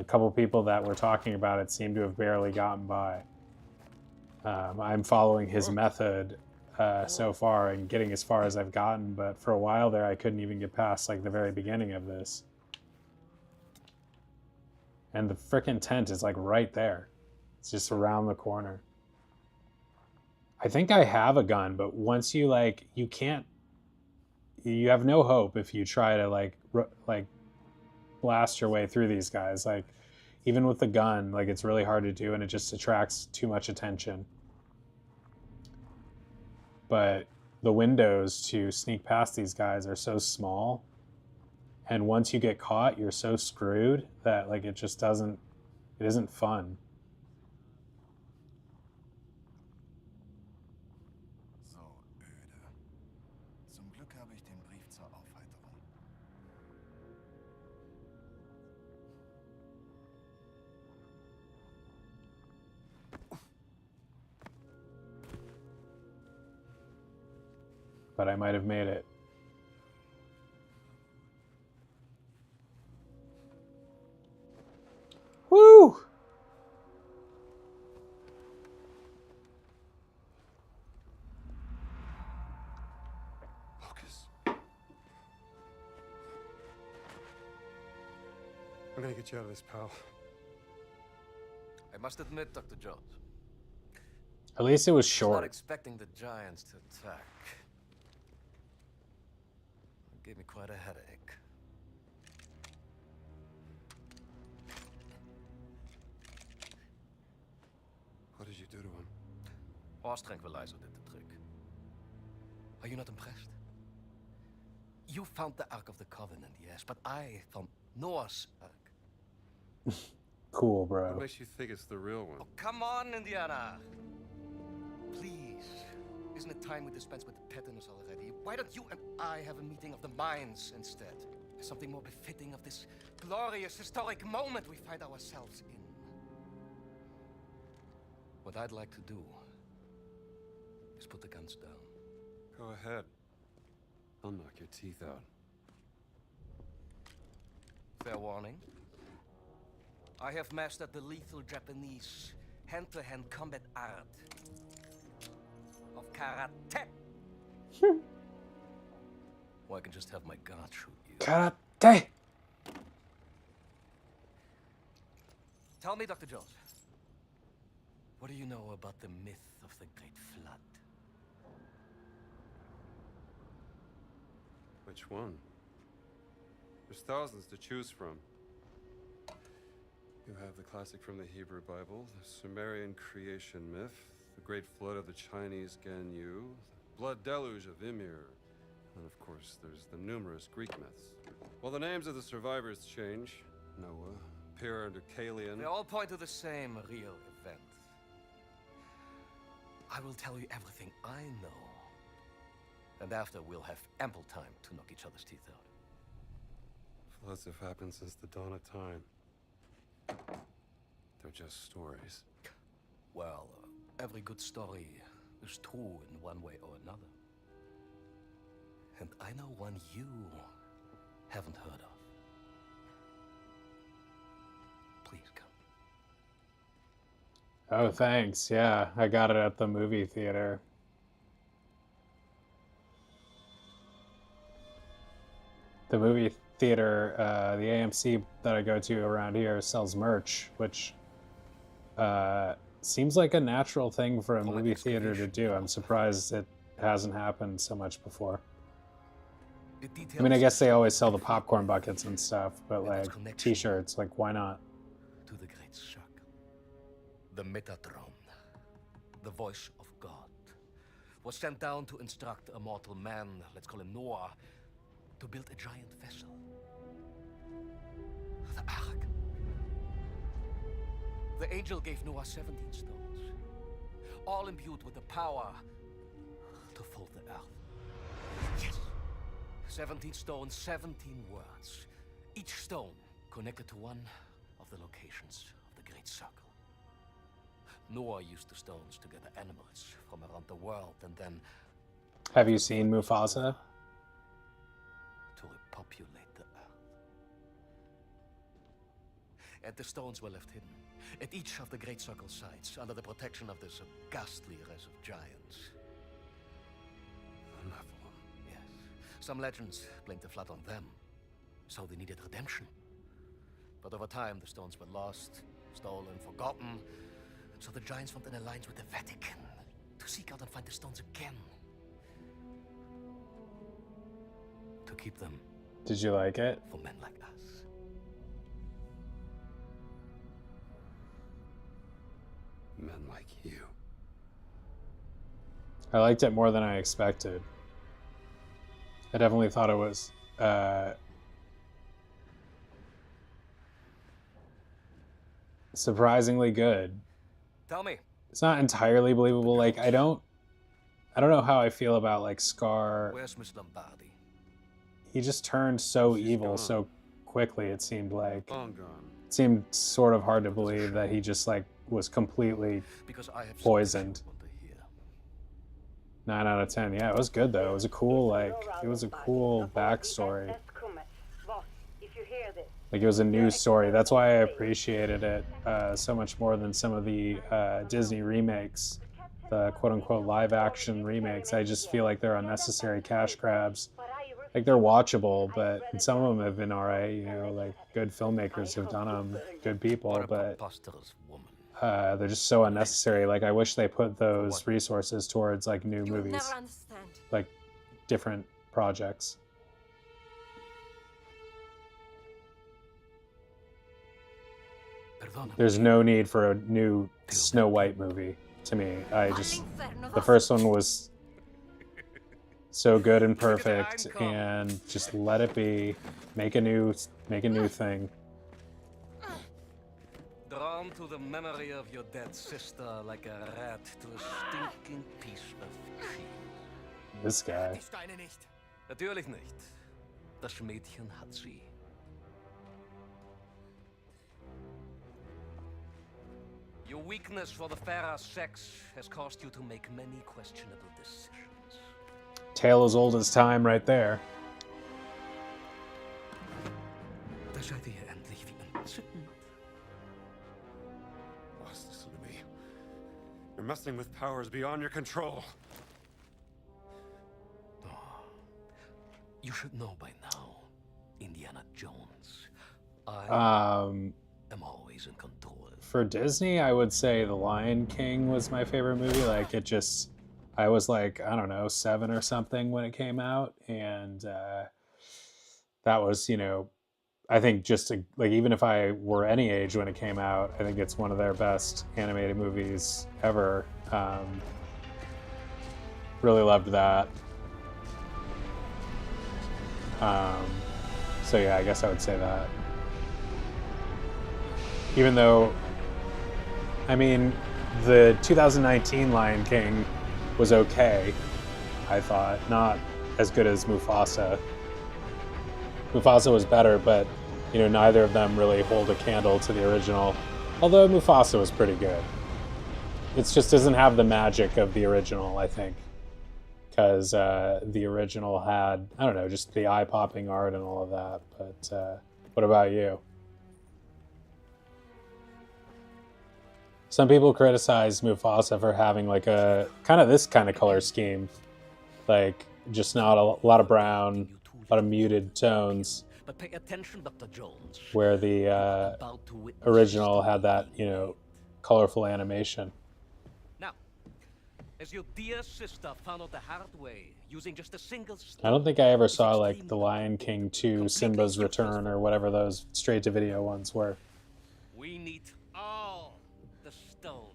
couple people that were talking about it seemed to have barely gotten by. I'm following his method so far and getting as far as I've gotten, but for a while there I couldn't even get past, like, the very beginning of this. And the frickin' tent is, like, right there. It's just around the corner. I think I have a gun, but once you, like, you have no hope if you try to, like blast your way through these guys. Like, even with the gun, like, it's really hard to do, and it just attracts too much attention. But the windows to sneak past these guys are so small, and once you get caught, you're so screwed that, like, it isn't fun. So öde. Zum Glück habe ich den Brief zur Aufheiterung. But I might have made it. Woo! Lucas. We're gonna get you out of this, pal. I must admit, Dr. Jones, At least it was I was not short. expecting the giants to attack. It gave me quite a headache. did you do to him? Horse tranquilizer did the trick. Are you not impressed? You found the Ark of the Covenant, yes, but I found Noah's Ark. Cool, What bro. makes you think it's the real one? Oh, come on, Indiana. Please. Isn't it time we dispense with the pettiness already? Why don't you and I have a meeting of the minds instead? Something more befitting of this glorious, historic moment we find ourselves in. What I'd like to do is put the guns down. Go ahead. I'll knock your teeth out. Fair warning. I have mastered the lethal Japanese hand-to-hand combat art of karate. Or I can just have my guard shoot you. Karate! Tell me, Dr. Jones, what do you know about the myth of the Great Flood? Which one? There's thousands to choose from. You have the classic from the Hebrew Bible, the Sumerian creation myth, the Great Flood of the Chinese Ganyu, the Blood Deluge of Ymir, and of course there's the numerous Greek myths. Well, the names of the survivors change. Noah, Pyrrha, and Deucalion. They all point to the same real event. I will tell you everything I know. And after, we'll have ample time to knock each other's teeth out. Floods have happened since the dawn of time. They're just stories. Well, every good story is true in one way or another. And I know one you haven't heard of. Please come. Oh, thanks. Yeah, I got it at the movie theater. The movie theater, the AMC that I go to around here sells merch, which seems like a natural thing for a movie theater to do. I'm surprised it hasn't happened so much before. I mean, I guess they always sell the popcorn buckets and stuff, but like t-shirts, like why not? To the great circle. The Metatron, the voice of God, was sent down to instruct a mortal man, let's call him Noah, to build a giant vessel. The Ark. The angel gave Noah 17 stones, all imbued with the power to fold the earth. Yes! 17 stones, 17 words. Each stone connected to one of the locations of the Great Circle. Noah used the stones to gather animals from around the world and then... Have you seen Mufasa? ...to repopulate the earth. And the stones were left hidden at each of the Great Circle sites under the protection of this ghastly race of giants. Yes. Some legends blamed the flood on them, so they needed redemption. But over time, the stones were lost, stolen, forgotten. So the giants formed an alliance with the Vatican to seek out and find the stones again. To keep them. Did you like it? For men like us. Men like you. I liked it more than I expected. I definitely thought it was surprisingly good. Tell me. It's not entirely believable. Like I don't know how I feel about like Scar. Where's Miss Lombardi? He just turned so evil so quickly. It seemed like Long gone. it seemed sort of hard to believe that he just like was completely poisoned. 9 out of 10. Yeah, it was good though. It was a cool backstory. Like it was a new story. That's why I appreciated it so much more than some of the Disney remakes, the quote-unquote live-action remakes. I just feel like they're unnecessary cash grabs. Like they're watchable, but some of them have been alright. You know, like good filmmakers have done them, good people, but they're just so unnecessary. Like I wish they put those resources towards like new movies, like different projects. There's no need for a new Snow White movie to me. The first one was so good and perfect, and just let it be. Make a new thing. Drawn to the memory of your dead sister like a rat to a stinking piece of cheese. This guy. Die Steine nicht. Natürlich nicht. Das Mädchen hat sie. Your weakness for the fairer sex has caused you to make many questionable decisions. Tale as old as time right there. Da seid ihr endlich wie entzückend. Boss, listen to me. You're messing with powers beyond your control. You should know by now, Indiana Jones. I am always in control. For Disney, I would say The Lion King was my favorite movie. Like, it just, I was like, I don't know, 7 or something when it came out, and that was, you know, I think just like, even if I were any age when it came out, I think it's one of their best animated movies ever. Really loved that. So yeah, I guess I would say that. Even though, I mean, the 2019 Lion King was okay, I thought. Not as good as Mufasa. Mufasa was better, but, you know, neither of them really hold a candle to the original. Although Mufasa was pretty good. It just doesn't have the magic of the original, I think. Because the original had, I don't know, just the eye-popping art and all of that. But what about you? Some people criticize Mufasa for having like a kind of this kind of color scheme, like just not a lot of brown, a lot of muted tones. But pay attention, Dr. Jones. Where the original had that, you know, colorful animation. Now, as your dear sister found out the hard way, using just a single I don't think I ever saw like The Lion King 2, Simba's Return, or whatever those straight-to-video ones were. We need all the stones.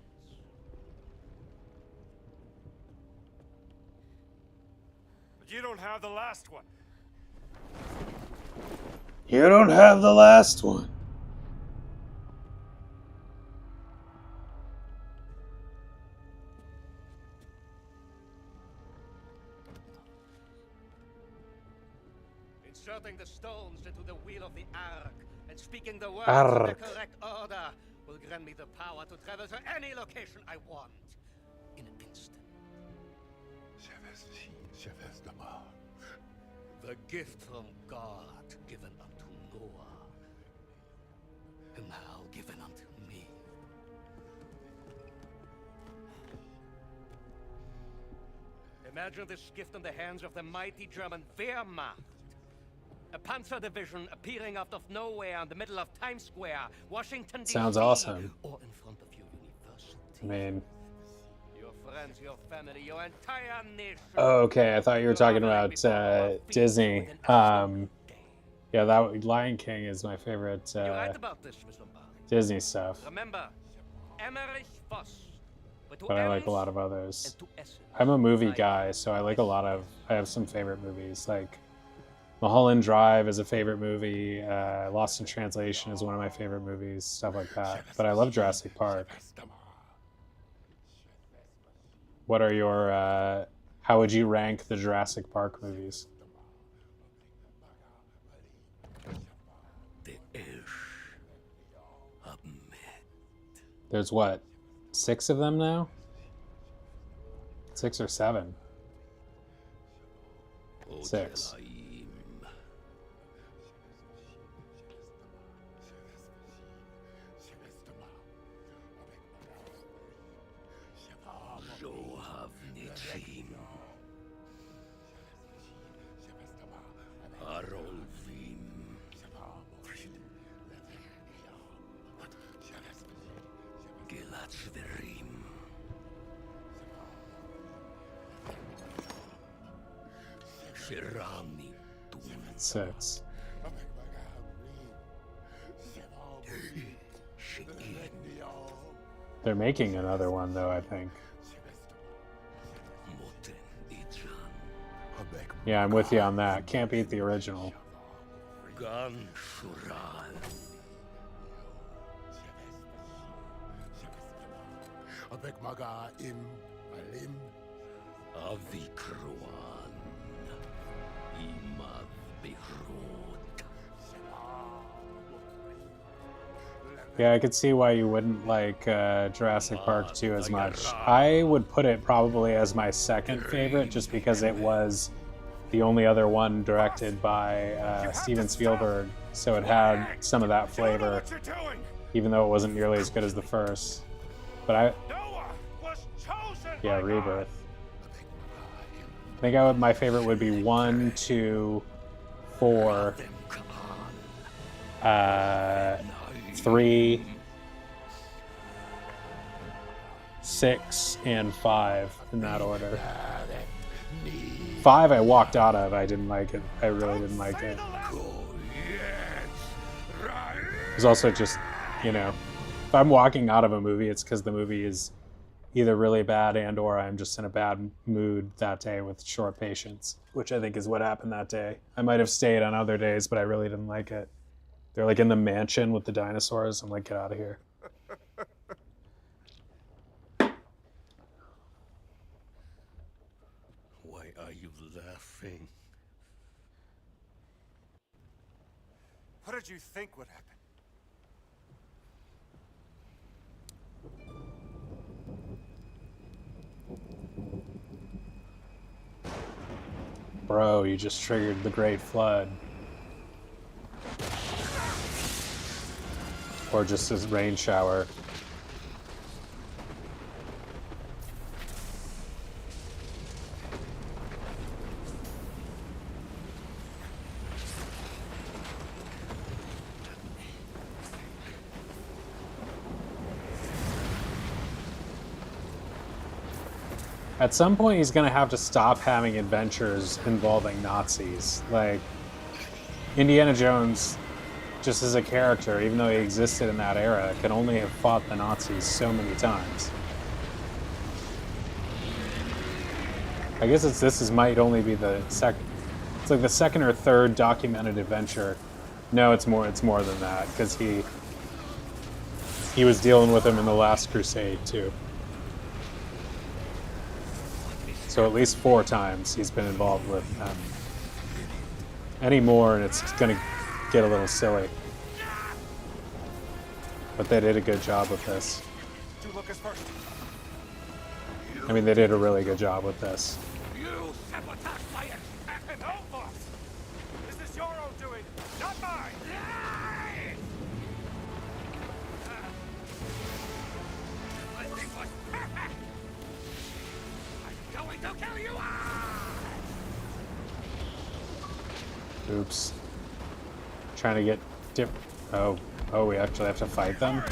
But you don't have the last one. You don't have the last one. Inserting the stones into the wheel of the Ark and speaking the words Ark. in the correct order will grant me the power to travel to any location I want in an instant. The gift from God given unto Noah, and now given unto me. Imagine this gift in the hands of the mighty German Wehrmacht. A panzer division appearing out of nowhere in the middle of Times Square, Washington, D.C. Sounds awesome. Or in front of your university. I mean, your friends, your family, your entire nation. oh, okay, I thought you were talking about Disney. Yeah, that Lion King is my favorite You're right about this, Mr. Lombardi. Disney stuff, Remember, Emmerich Voss. but I like a lot of others. I'm a movie guy, so I like I have some favorite movies, like Mulholland Drive is a favorite movie, Lost in Translation is one of my favorite movies, stuff like that. But I love Jurassic Park. What are your, how would you rank the Jurassic Park movies? There's what, 6 of them now? 6 or 7? 6. Six. They're making another one though, I think. Yeah, I'm with you on that. Can't beat the original. Yeah, I could see why you wouldn't like Jurassic Park 2 as much. I would put it probably as my second favorite just because it was the only other one directed by Steven Spielberg, so it had some of that flavor, even though it wasn't nearly as good as the first. But yeah, Rebirth. I think my favorite would be 1, 2, 4, 3, 6, and 5 in that order. 5 I walked out of. I didn't like it. I really didn't like it. It was also just, you know, if I'm walking out of a movie, it's because the movie is either really bad and or I'm just in a bad mood that day with short patience, which I think is what happened that day. I might have stayed on other days, but I really didn't like it. They're like in the mansion with the dinosaurs. I'm like, get out of here. Why are you laughing? What did you think would happen? Bro, you just triggered the Great Flood. Or just this rain shower. At some point, he's gonna have to stop having adventures involving Nazis. Like, Indiana Jones, just as a character, even though he existed in that era, can only have fought the Nazis so many times. I guess this might only be the second. It's like the second or third documented adventure. No, it's more than that, because he was dealing with him in the Last Crusade too. So at least 4 times he's been involved with them. Any more and it's gonna get a little silly. But they did a good job with this. I mean, they did a really good job with this. You sabotage my attack! No, boss! This is your own doing, not mine! Everything was perfect! I'm going to kill you all! Oops. Trying to get Oh, we actually have to fight them?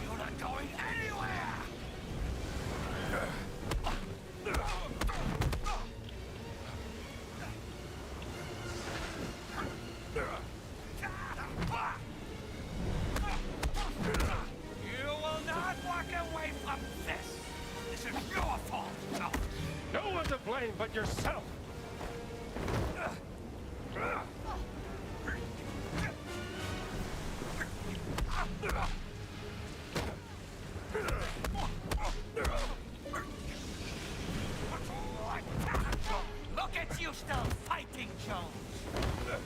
You're not going anywhere! You will not walk away from this! This is your fault! No one to blame but yourself! Look at you still fighting, Jones!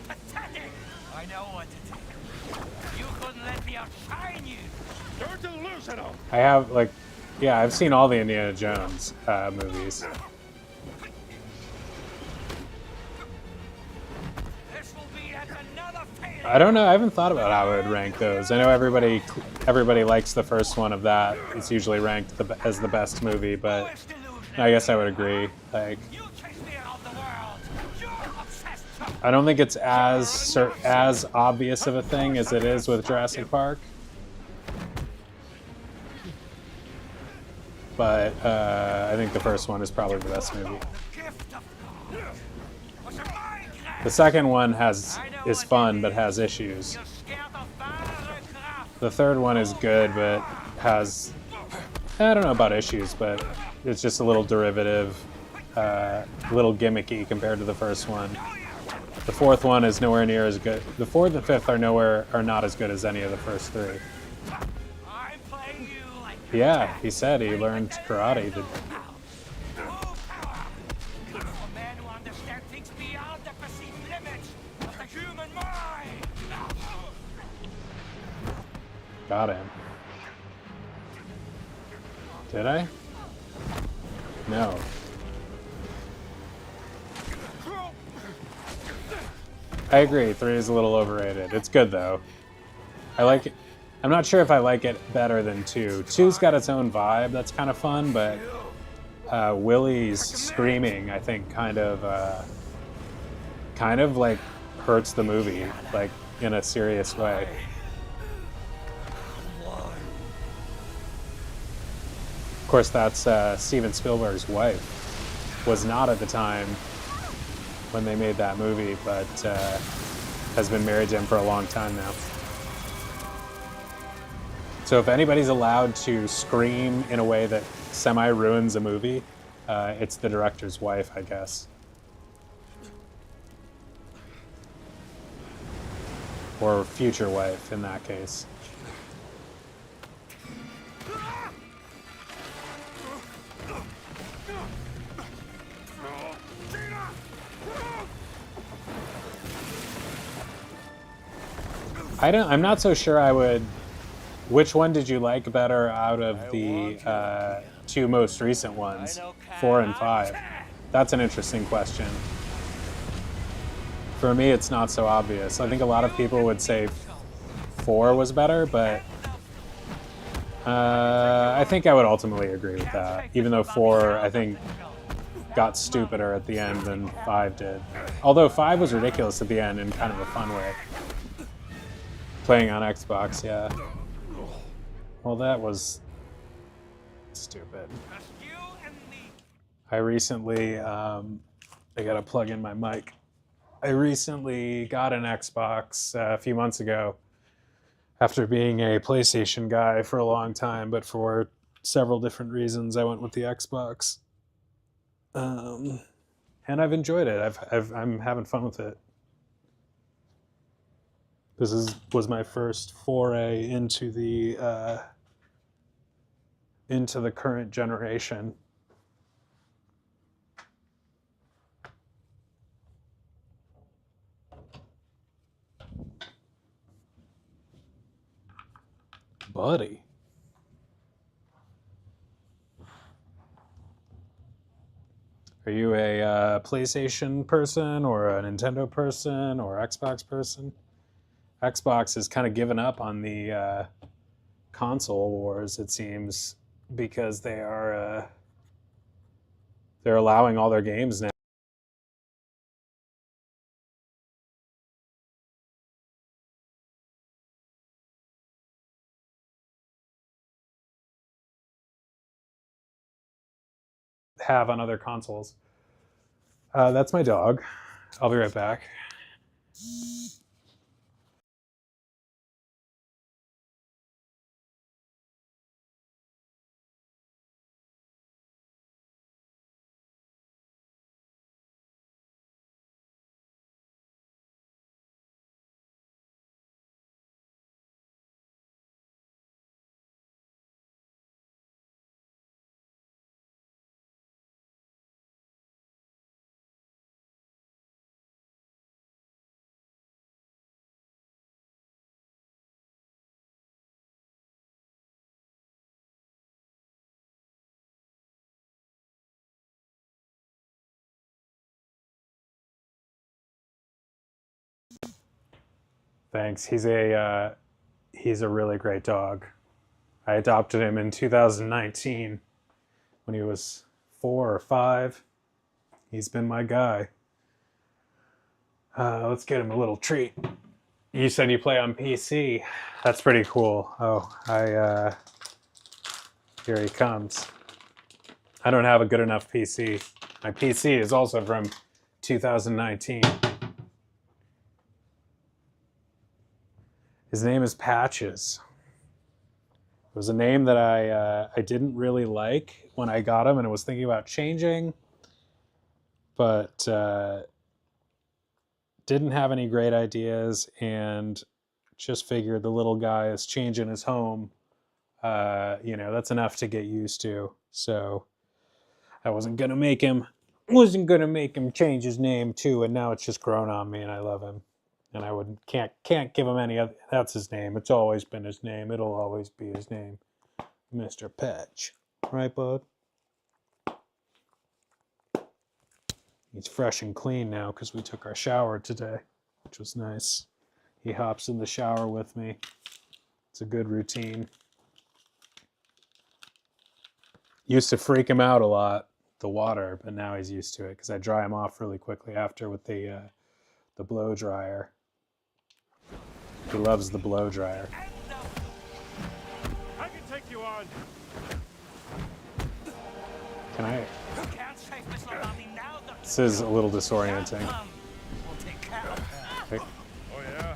Pathetic! I know what to do. You couldn't let me outshine you! You're delusional! I have, like, yeah, I've seen all the Indiana Jones movies. This will be yet another failure! I don't know, I haven't thought about how I would rank those. I know everybody likes the first one of that. It's usually ranked as the best movie, but I guess I would agree. Like, You chased me around the world! You're obsessed! I don't think it's as obvious of a thing as it is with Jurassic Park. But I think the first one is probably the best movie. The gift of God was a mind grab! The second one is fun but has issues. You're scared of firecraft. The third one is good but has, I don't know about issues, but it's just a little derivative, a little gimmicky compared to the first one. The fourth one is nowhere near as good. The fourth and fifth are not as good as any of the first three. I'm playing you like Yeah, he said he learned karate. true power. Comes from men who understand things beyond the perceived limits of the human mind. Got him. Did I? No. I agree, 3 is a little overrated. It's good though. I like it. I'm not sure if I like it better than 2. 2's got its own vibe that's kind of fun, but Willie's screaming, I think, kind of like hurts the movie, like in a serious way. Of course, that's Steven Spielberg's wife. Was not at the time when they made that movie, but has been married to him for a long time now. So if anybody's allowed to scream in a way that semi-ruins a movie, it's the director's wife, I guess. Or future wife, in that case. I'm not so sure I would. Which one did you like better out of the 2 most recent ones, 4 and 5? That's an interesting question. For me, it's not so obvious. I think a lot of people would say 4 was better, but I think I would ultimately agree with that. Even though 4, I think, got stupider at the end than 5 did. Although 5 was ridiculous at the end in kind of a fun way. Playing on Xbox, yeah. Well, that was stupid. I recently, I gotta plug in my mic. I recently got an Xbox a few months ago after being a PlayStation guy for a long time, but for several different reasons, I went with the Xbox. And I've enjoyed it. I'm having fun with it. This was my first foray into the current generation. Buddy. Are you a PlayStation person or a Nintendo person or Xbox person? Xbox has kind of given up on the console wars, it seems, because they're allowing all their games now. Have on other consoles. That's my dog. I'll be right back. Thanks. He's a really great dog. I adopted him in 2019 when he was 4 or 5. He's been my guy. Let's get him a little treat. You said you play on PC. That's pretty cool. Oh, here he comes. I don't have a good enough PC. My PC is also from 2019. His name is Patches. It was a name that I didn't really like when I got him, and I was thinking about changing, but didn't have any great ideas, and just figured the little guy is changing his home. That's enough to get used to. So I wasn't gonna make him change his name too, and now it's just grown on me, and I love him. And I can't give him any other. That's his name. It's always been his name. It'll always be his name, Mr. Patch. Right, bud? He's fresh and clean now because we took our shower today, which was nice. He hops in the shower with me. It's a good routine. Used to freak him out a lot, the water, but now he's used to it because I dry him off really quickly after with the blow dryer. He loves the blow dryer. I can take you on. Can I? Can't save Mr. Lobby now, though. This is a little disorienting. We'll take care of her. Wait, Oh yeah.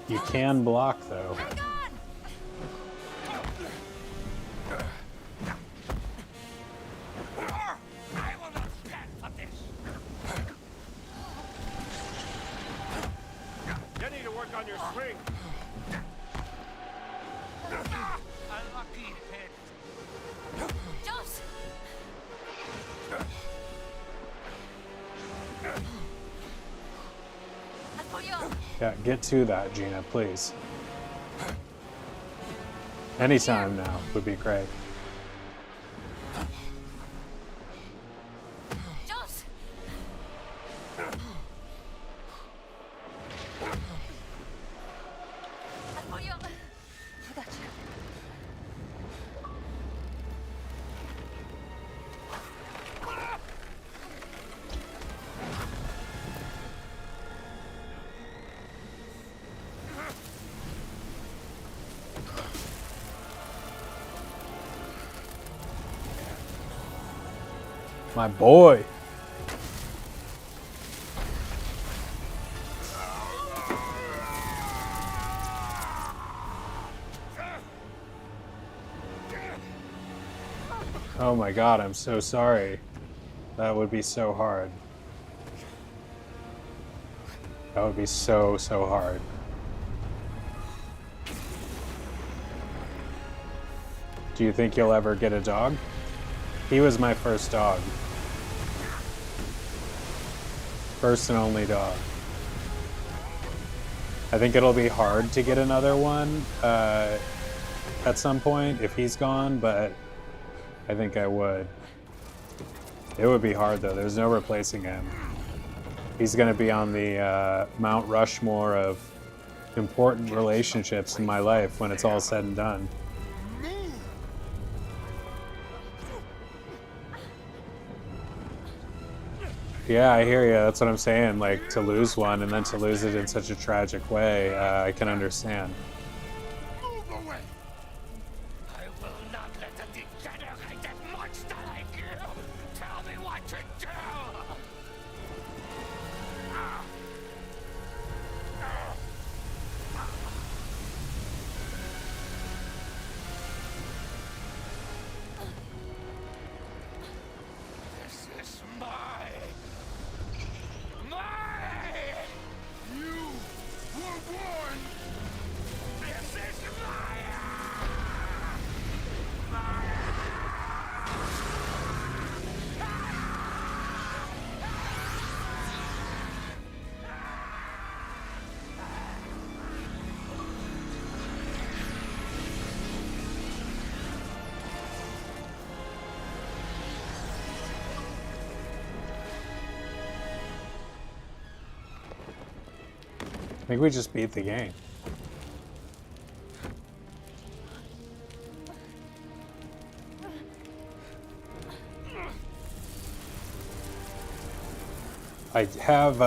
you can block though. I will not stand for this. You need to work on your swing. A lucky hit. Joss! I'll pull you up. Yeah, get to that, Gina, please. Anytime now would be great. Joss! I'll pull you up. I got you. My boy. Oh my god, I'm so sorry. That would be so hard. That would be so hard. Do you think you'll ever get a dog? He was my first dog. First and only dog. I think it'll be hard to get another one at some point if he's gone, but I think I would. It would be hard though. There's no replacing him. He's going to be on the Mount Rushmore of important relationships in my life when it's all said and done. Yeah, I hear you. That's what I'm saying. Like, to lose one and then to lose it in such a tragic way, I can understand. Move away. I will not let a degenerated monster like you tell me what to do. This is my. You were born. This is I think we just beat the game. I have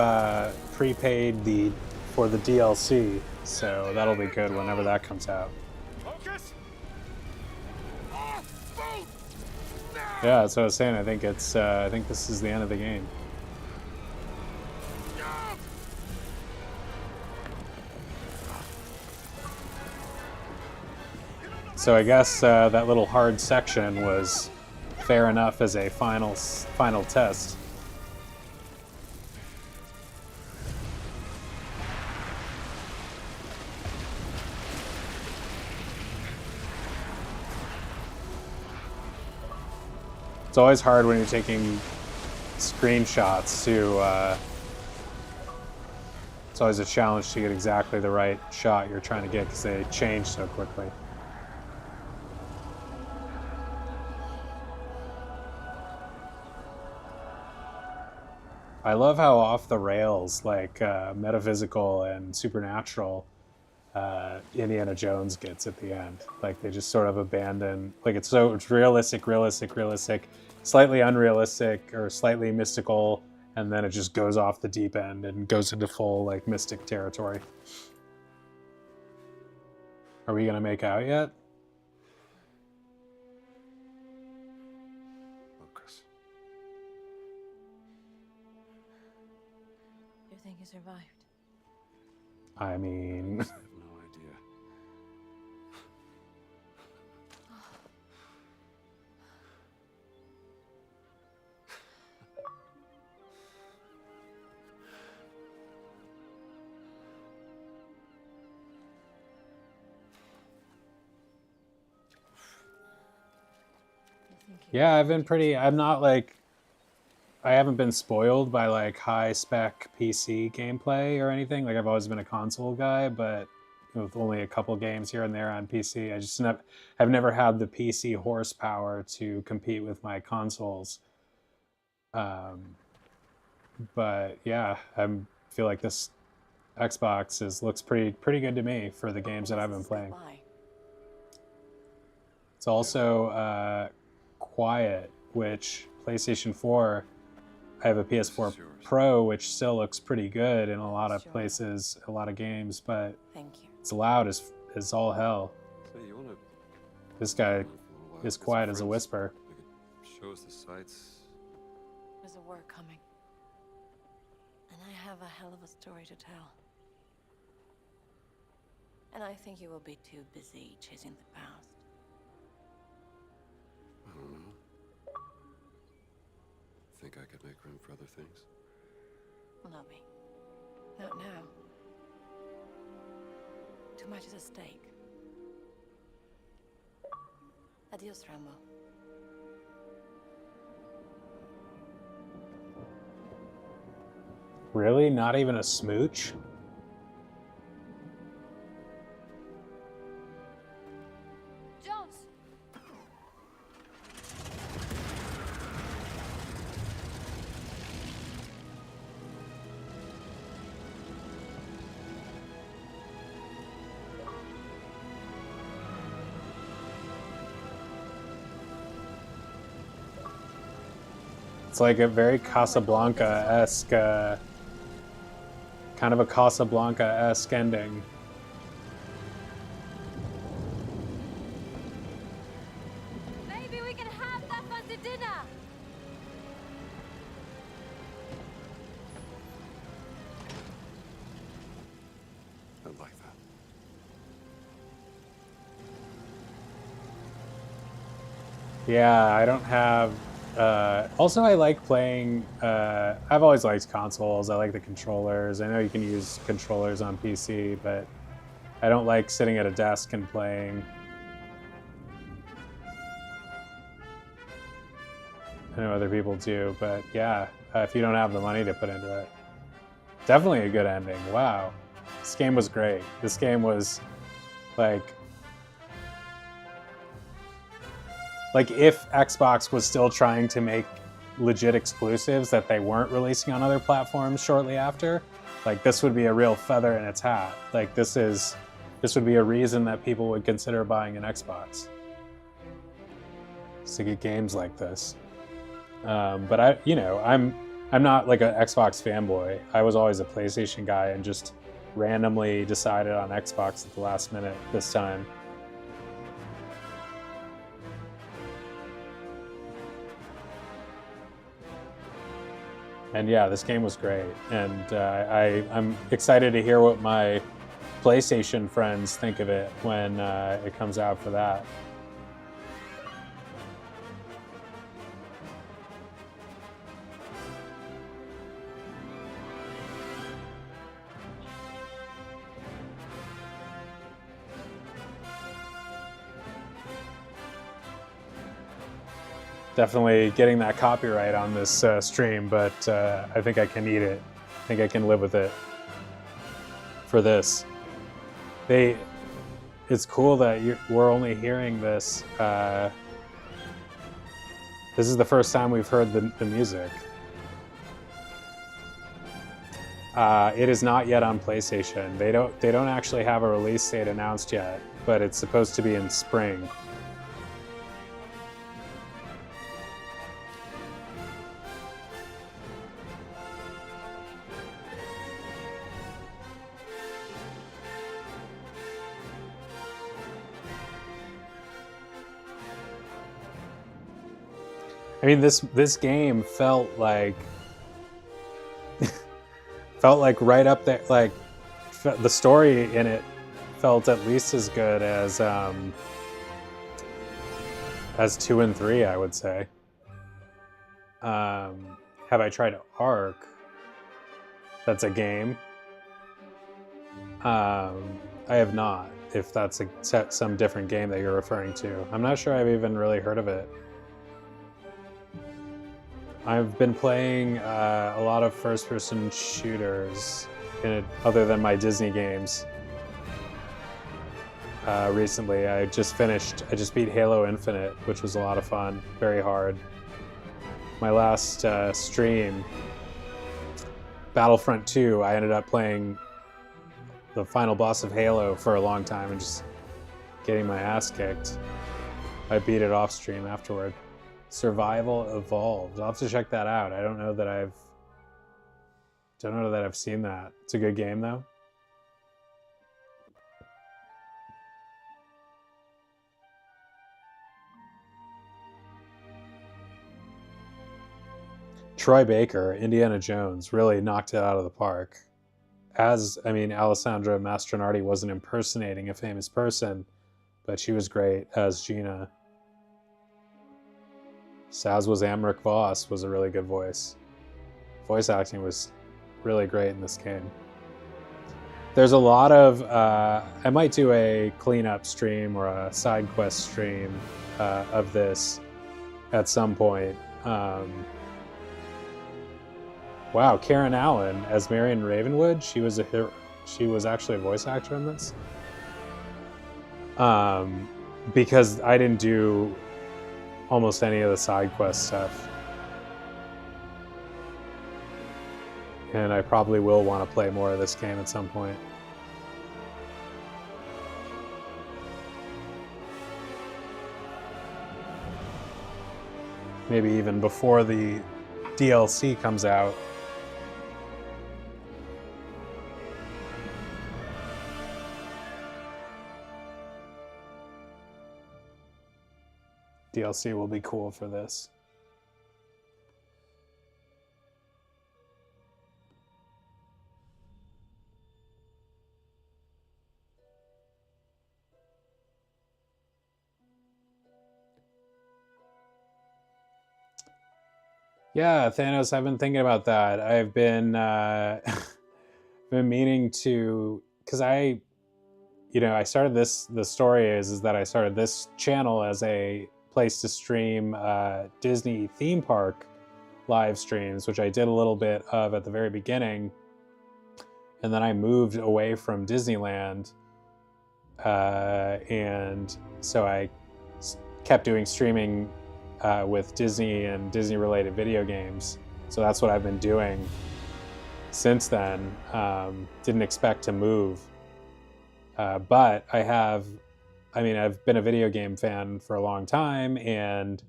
prepaid for the DLC, so that'll be good whenever that comes out. Focus. Yeah, that's what I was saying. I think this is the end of the game. So I guess that little hard section was fair enough as a final test. It's always hard when you're taking screenshots to, it's always a challenge to get exactly the right shot you're trying to get because they change so quickly. I love how off the rails, like metaphysical and supernatural, Indiana Jones gets at the end. Like they just sort of abandon, like it's realistic, slightly unrealistic or slightly mystical, and then it just goes off the deep end and goes into full like mystic territory. Are we gonna make out yet? Lucas. You think you survived? I mean, I have no idea. yeah, I'm not like, I haven't been spoiled by like high spec PC gameplay or anything. Like I've always been a console guy, but with only a couple games here and there on PC, I've never had the PC horsepower to compete with my consoles. But yeah, I feel like this Xbox looks pretty good to me for the games that I've been playing. It's also quiet, which PlayStation 4, I have a PS4 Pro, which still looks pretty good in a lot of places, a lot of games, but it's loud as all hell. Say, you wanna This guy for a while is with quiet some as a friends? whisper. They could show us the sights. There's a war coming. And I have a hell of a story to tell. And I think you will be too busy chasing the past. I don't know. Think I could make room for other things? Not me. Not now. Too much is at stake. Adios, Rambo. Really? Not even a smooch? Jones! It's like a very Casablanca-esque, kind of a Casablanca-esque ending. Maybe we can have that for the dinner! I'd like that. Yeah, I don't have... also, I like playing... I've always liked consoles. I like the controllers. I know you can use controllers on PC, but I don't like sitting at a desk and playing. I know other people do, but yeah, if you don't have the money to put into it. Definitely a good ending. Wow. This game was great. This game was like if Xbox was still trying to make legit exclusives that they weren't releasing on other platforms shortly after, like this would be a real feather in its hat. Like this would be a reason that people would consider buying an Xbox. Just to get games like this. But I'm not like an Xbox fanboy. I was always a PlayStation guy and just randomly decided on Xbox at the last minute this time. And yeah, this game was great, and I'm excited to hear what my PlayStation friends think of it when it comes out for that. Definitely getting that copyright on this stream, but I think I can eat it. I think I can live with it for this. It's cool that we're only hearing this. This is the first time we've heard the music. It is not yet on PlayStation. They don't actually have a release date announced yet, but it's supposed to be in spring. I mean, this game felt like right up there. Like the story in it felt at least as good as 2 and 3, I would say. Have I tried Ark? That's a game. I have not. If that's some different game that you're referring to, I'm not sure I've even really heard of it. I've been playing a lot of first-person shooters other than my Disney games. Recently, I just beat Halo Infinite, which was a lot of fun, very hard. My last stream, Battlefront 2, I ended up playing the final boss of Halo for a long time and just getting my ass kicked. I beat it off stream afterward. Survival Evolved. I'll have to check that out. I don't know that I've seen that. It's a good game though. Troy Baker, Indiana Jones, really knocked it out of the park. Alessandra Mastronardi wasn't impersonating a famous person, but she was great as Gina. Saz was Amric Voss, was a really good voice. Voice acting was really great in this game. There's a lot of... I might do a cleanup stream or a side quest stream of this at some point. Wow, Karen Allen as Marion Ravenwood. She was actually a voice actor in this. Because I didn't do almost any of the side quest stuff. And I probably will want to play more of this game at some point. Maybe even before the DLC comes out. DLC will be cool for this. Yeah, Thanos, I've been thinking about that. I've been been meaning to, because I started this, the story is that I started this channel as a place to stream Disney theme park live streams, which I did a little bit of at the very beginning. And then I moved away from Disneyland. And so I kept doing streaming with Disney and Disney related video games. So that's what I've been doing since then. Didn't expect to move. But I've been a video game fan for a long time, and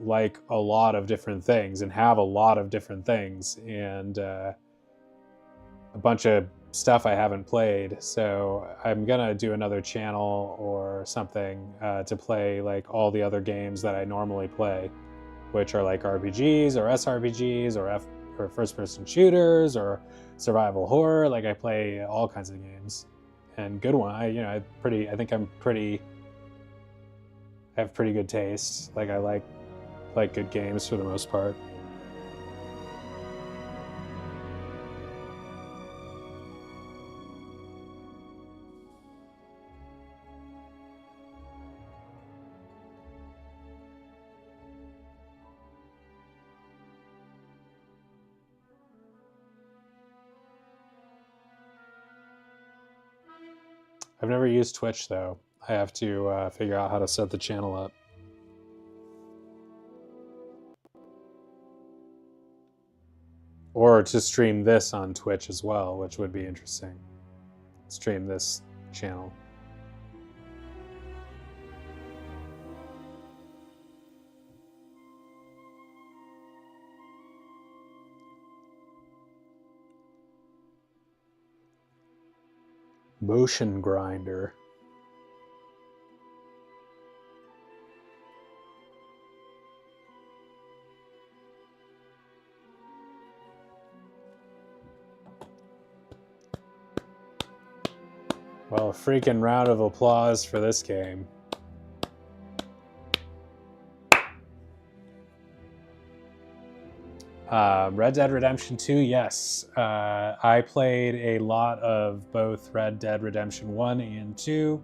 like a lot of different things, and have a lot of different things, and a bunch of stuff I haven't played. So I'm gonna do another channel or something to play like all the other games that I normally play, which are like RPGs or SRPGs or or first-person shooters or survival horror. Like I play all kinds of games, and good one. I think I have pretty good taste. Like I like good games for the most part. I've never used Twitch though. I have to figure out how to set the channel up. Or to stream this on Twitch as well, which would be interesting. Stream this channel. Motion grinder. Well, a freaking round of applause for this game. Red Dead Redemption 2, yes. I played a lot of both Red Dead Redemption 1 and 2.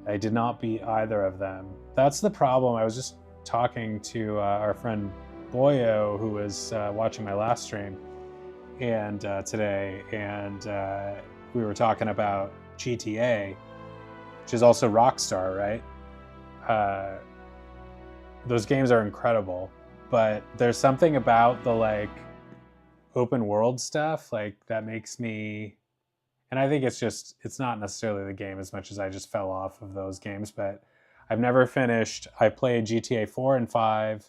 I did not beat either of them. That's the problem. I was just talking to our friend Boyo, who was watching my last stream and today, and we were talking about GTA, which is also Rockstar, right? Those games are incredible, but there's something about the like open world stuff like that makes me, and I think it's not necessarily the game as much as I just fell off of those games, but I've never finished. I played GTA 4 and 5,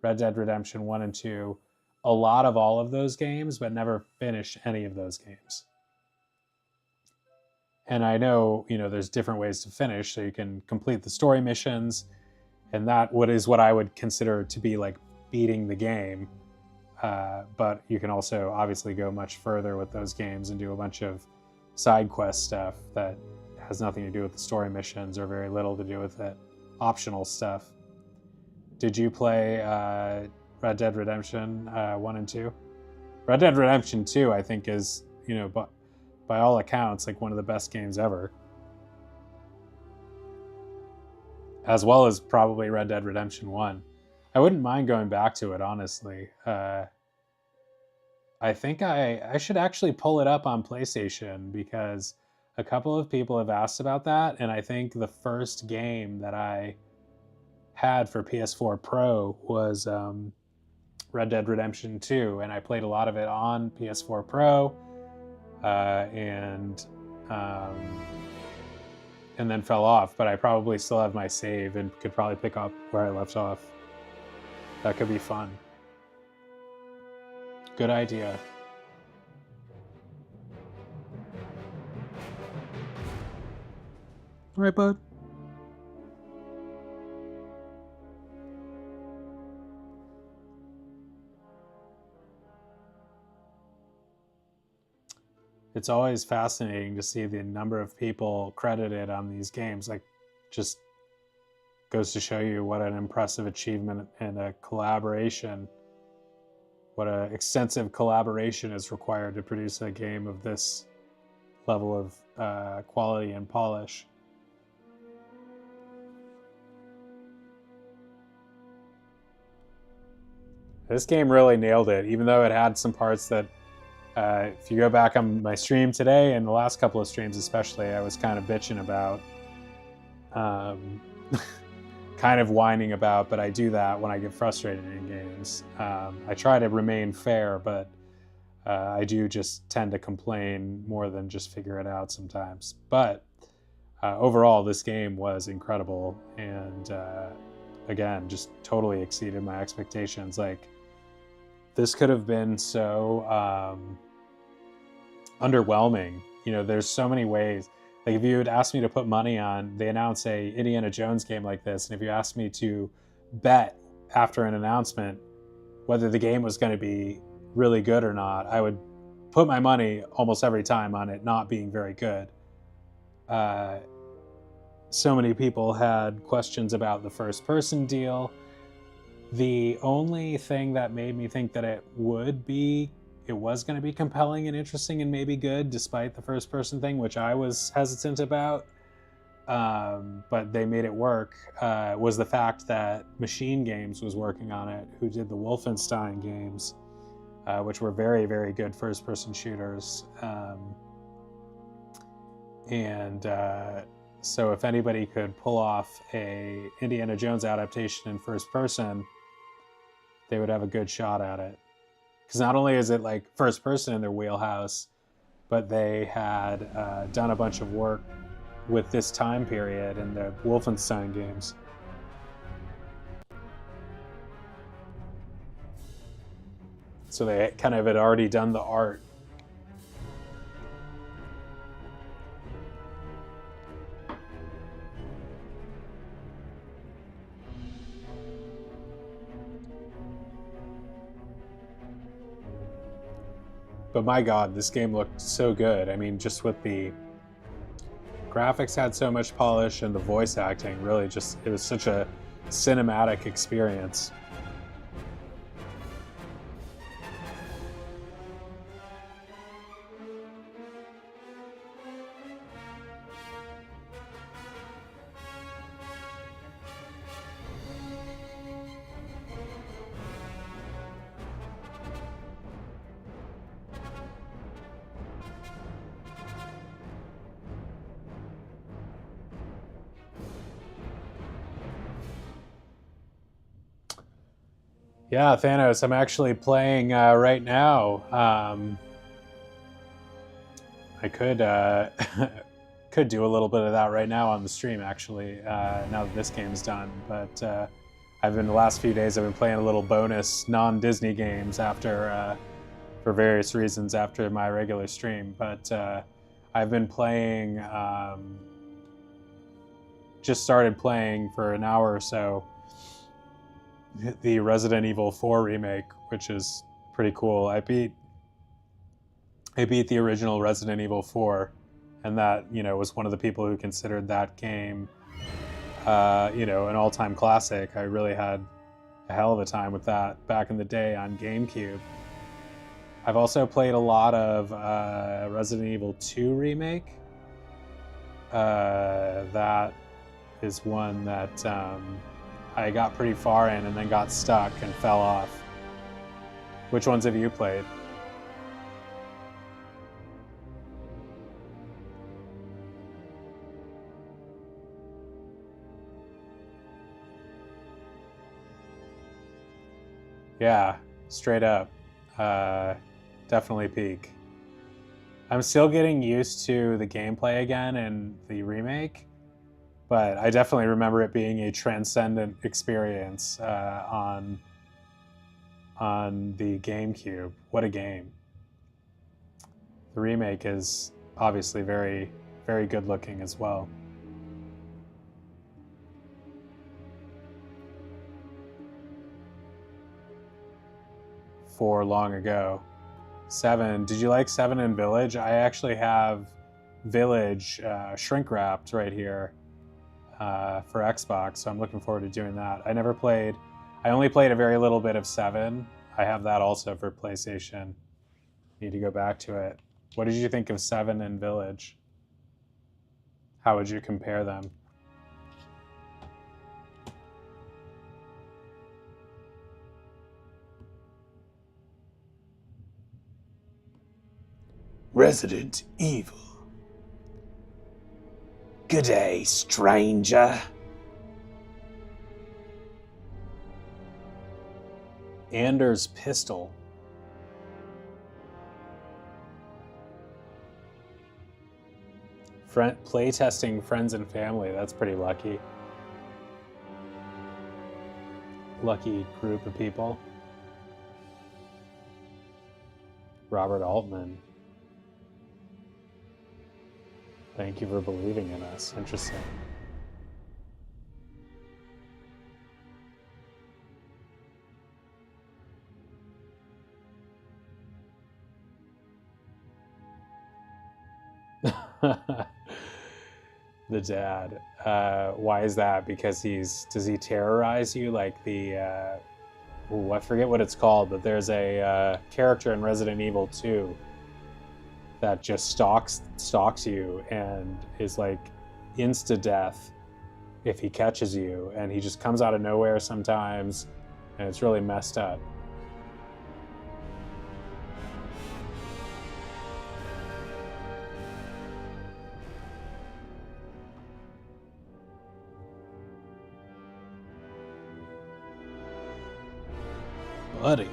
Red Dead Redemption 1 and 2, a lot of all of those games, but never finished any of those games. And I know, there's different ways to finish. So you can complete the story missions, and that is what I would consider to be like beating the game. But you can also obviously go much further with those games and do a bunch of side quest stuff that has nothing to do with the story missions or very little to do with it. Optional stuff. Did you play Red Dead Redemption 1 and 2? Red Dead Redemption 2, I think, is, by all accounts, like one of the best games ever. As well as probably Red Dead Redemption 1. I wouldn't mind going back to it, honestly. I think I should actually pull it up on PlayStation because a couple of people have asked about that, and I think the first game that I had for PS4 Pro was Red Dead Redemption 2, and I played a lot of it on PS4 Pro. And then fell off, but I probably still have my save and could probably pick up where I left off. That could be fun. Good idea. All right, bud. It's always fascinating to see the number of people credited on these games. Like, just goes to show you what an impressive achievement and a collaboration, what an extensive collaboration is required to produce a game of this level of quality and polish. This game really nailed it, even though it had some parts that if you go back on my stream today and the last couple of streams especially, I was kind of bitching about, kind of whining about, but I do that when I get frustrated in games. I try to remain fair, but I do just tend to complain more than just figure it out sometimes. But overall, this game was incredible, and again, just totally exceeded my expectations. Like, this could have been so underwhelming. There's so many ways. Like, if you had asked me to put money on, they announce a Indiana Jones game like this, and if you asked me to bet after an announcement whether the game was going to be really good or not. I would put my money almost every time on it not being very good. So many people had questions about the first-person deal. The only thing that made me think that it was going to be compelling and interesting and maybe good, despite the first-person thing, which I was hesitant about, but they made it work, was the fact that Machine Games was working on it, who did the Wolfenstein games, which were very, very good first-person shooters. So if anybody could pull off a Indiana Jones adaptation in first person, they would have a good shot at it. Because not only is it like first person in their wheelhouse, but they had done a bunch of work with this time period in the Wolfenstein games. So they kind of had already done the art. But my God, this game looked so good. I mean, just with the graphics had so much polish, and the voice acting really just, it was such a cinematic experience. Yeah, Thanos, I'm actually playing right now. I could could do a little bit of that right now on the stream, actually, now that this game's done. But I've been, the last few days, I've been playing a little bonus non-Disney games after, for various reasons, after my regular stream. But I've been playing, just started playing for an hour or so, the Resident Evil 4 remake, which is pretty cool. I beat the original Resident Evil 4, and that, you know, was one of the people who considered that game, you know, an all-time classic. I really had a hell of a time with that back in the day on GameCube. I've also played a lot of Resident Evil 2 remake. That is one that I got pretty far in and then got stuck and fell off. Which ones have you played? Yeah, straight up. Definitely peak. I'm still getting used to the gameplay again in the remake, but I definitely remember it being a transcendent experience on the GameCube. What a game. The remake is obviously very, very good looking as well. For long ago. 7. Did you like 7 and Village? I actually have Village shrink wrapped right here for Xbox, so I'm looking forward to doing that. I only played a very little bit of 7. I have that also for PlayStation. Need to go back to it. What did you think of 7 and Village? How would you compare them? Resident Evil. Good day, stranger. Anders pistol. Playtesting friends and family. That's pretty lucky. Lucky group of people. Robert Altman. Thank you for believing in us. Interesting. The dad. Why is that? Because does he terrorize you like the, I forget what it's called, but there's a character in Resident Evil 2 that just stalks you and is like insta-death if he catches you, and he just comes out of nowhere sometimes, and it's really messed up. Buddy.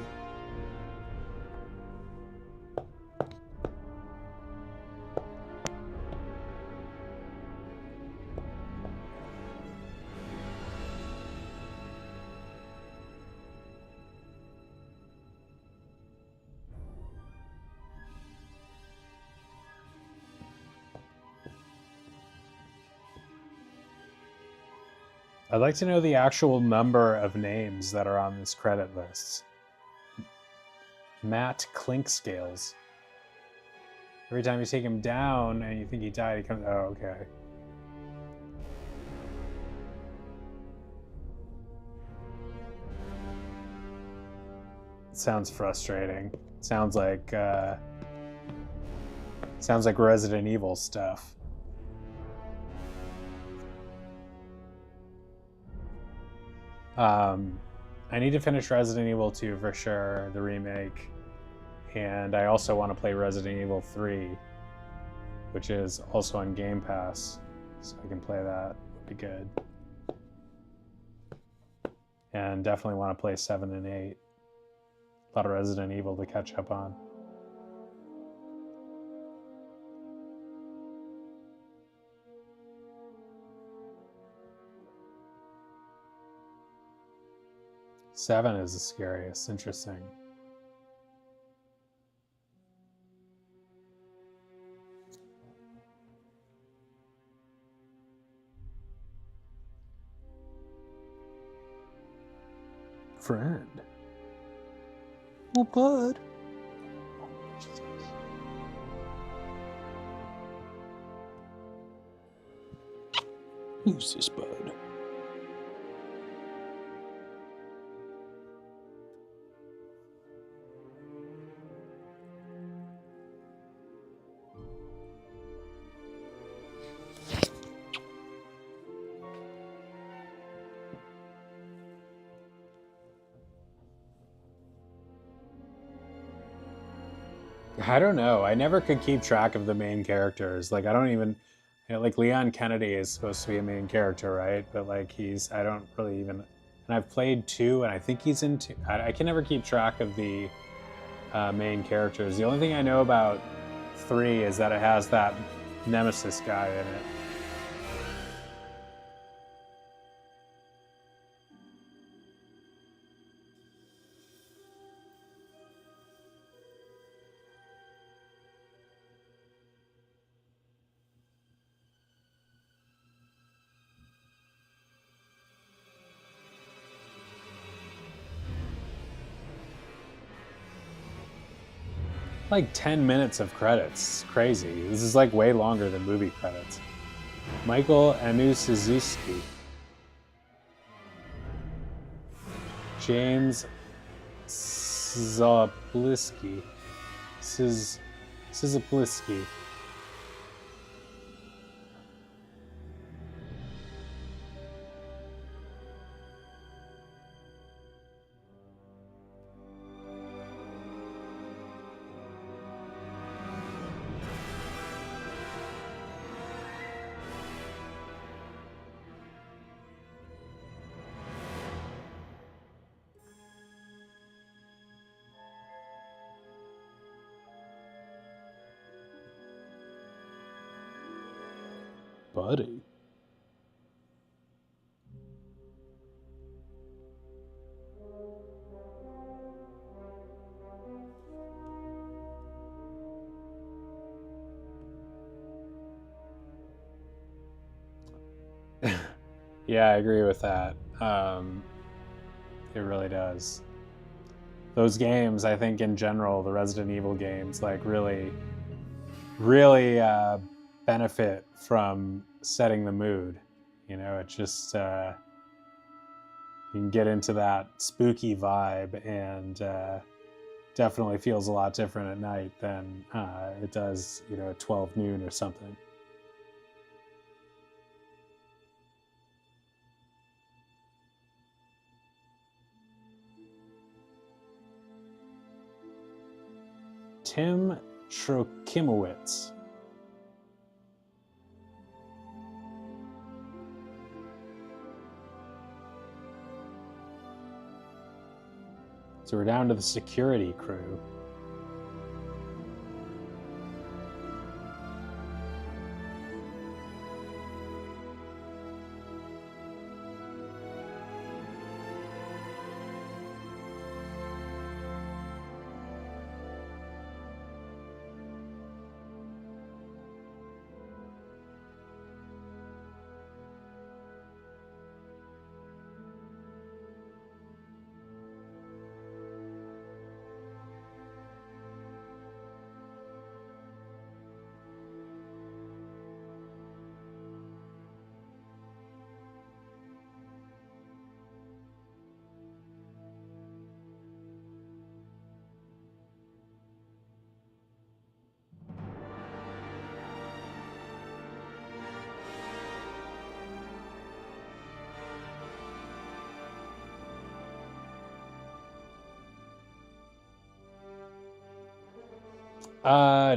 I'd like to know the actual number of names that are on this credit list. Matt Clinkscales. Every time you take him down and you think he died, he comes. Oh, okay. It sounds frustrating. Sounds like Resident Evil stuff. I need to finish Resident Evil 2 for sure, the remake, and I also want to play Resident Evil 3, which is also on Game Pass, so I can play that. Would be good. And definitely want to play 7 and 8. A lot of Resident Evil to catch up on. Seven is the scariest. Interesting. Friend. Oh, bud. Jesus. Who's this bud? I don't know. I never could keep track of the main characters. Like, I don't even, like, Leon Kennedy is supposed to be a main character, right? But like, I don't really even, and I've played 2, and I think he's in 2. I can never keep track of the main characters. The only thing I know about 3 is that it has that Nemesis guy in it. Like 10 minutes of credits. Crazy. This is like way longer than movie credits. Michael Anuszewski. James Zapliski. Sizapliski. Buddy. Yeah, I agree with that. It really does. Those games, I think in general, the Resident Evil games, like really benefit from setting the mood. You know, it just you can get into that spooky vibe, and definitely feels a lot different at night than it does, you know, at 12 noon or something. Tim Trokimowitz. So we're down to the security crew.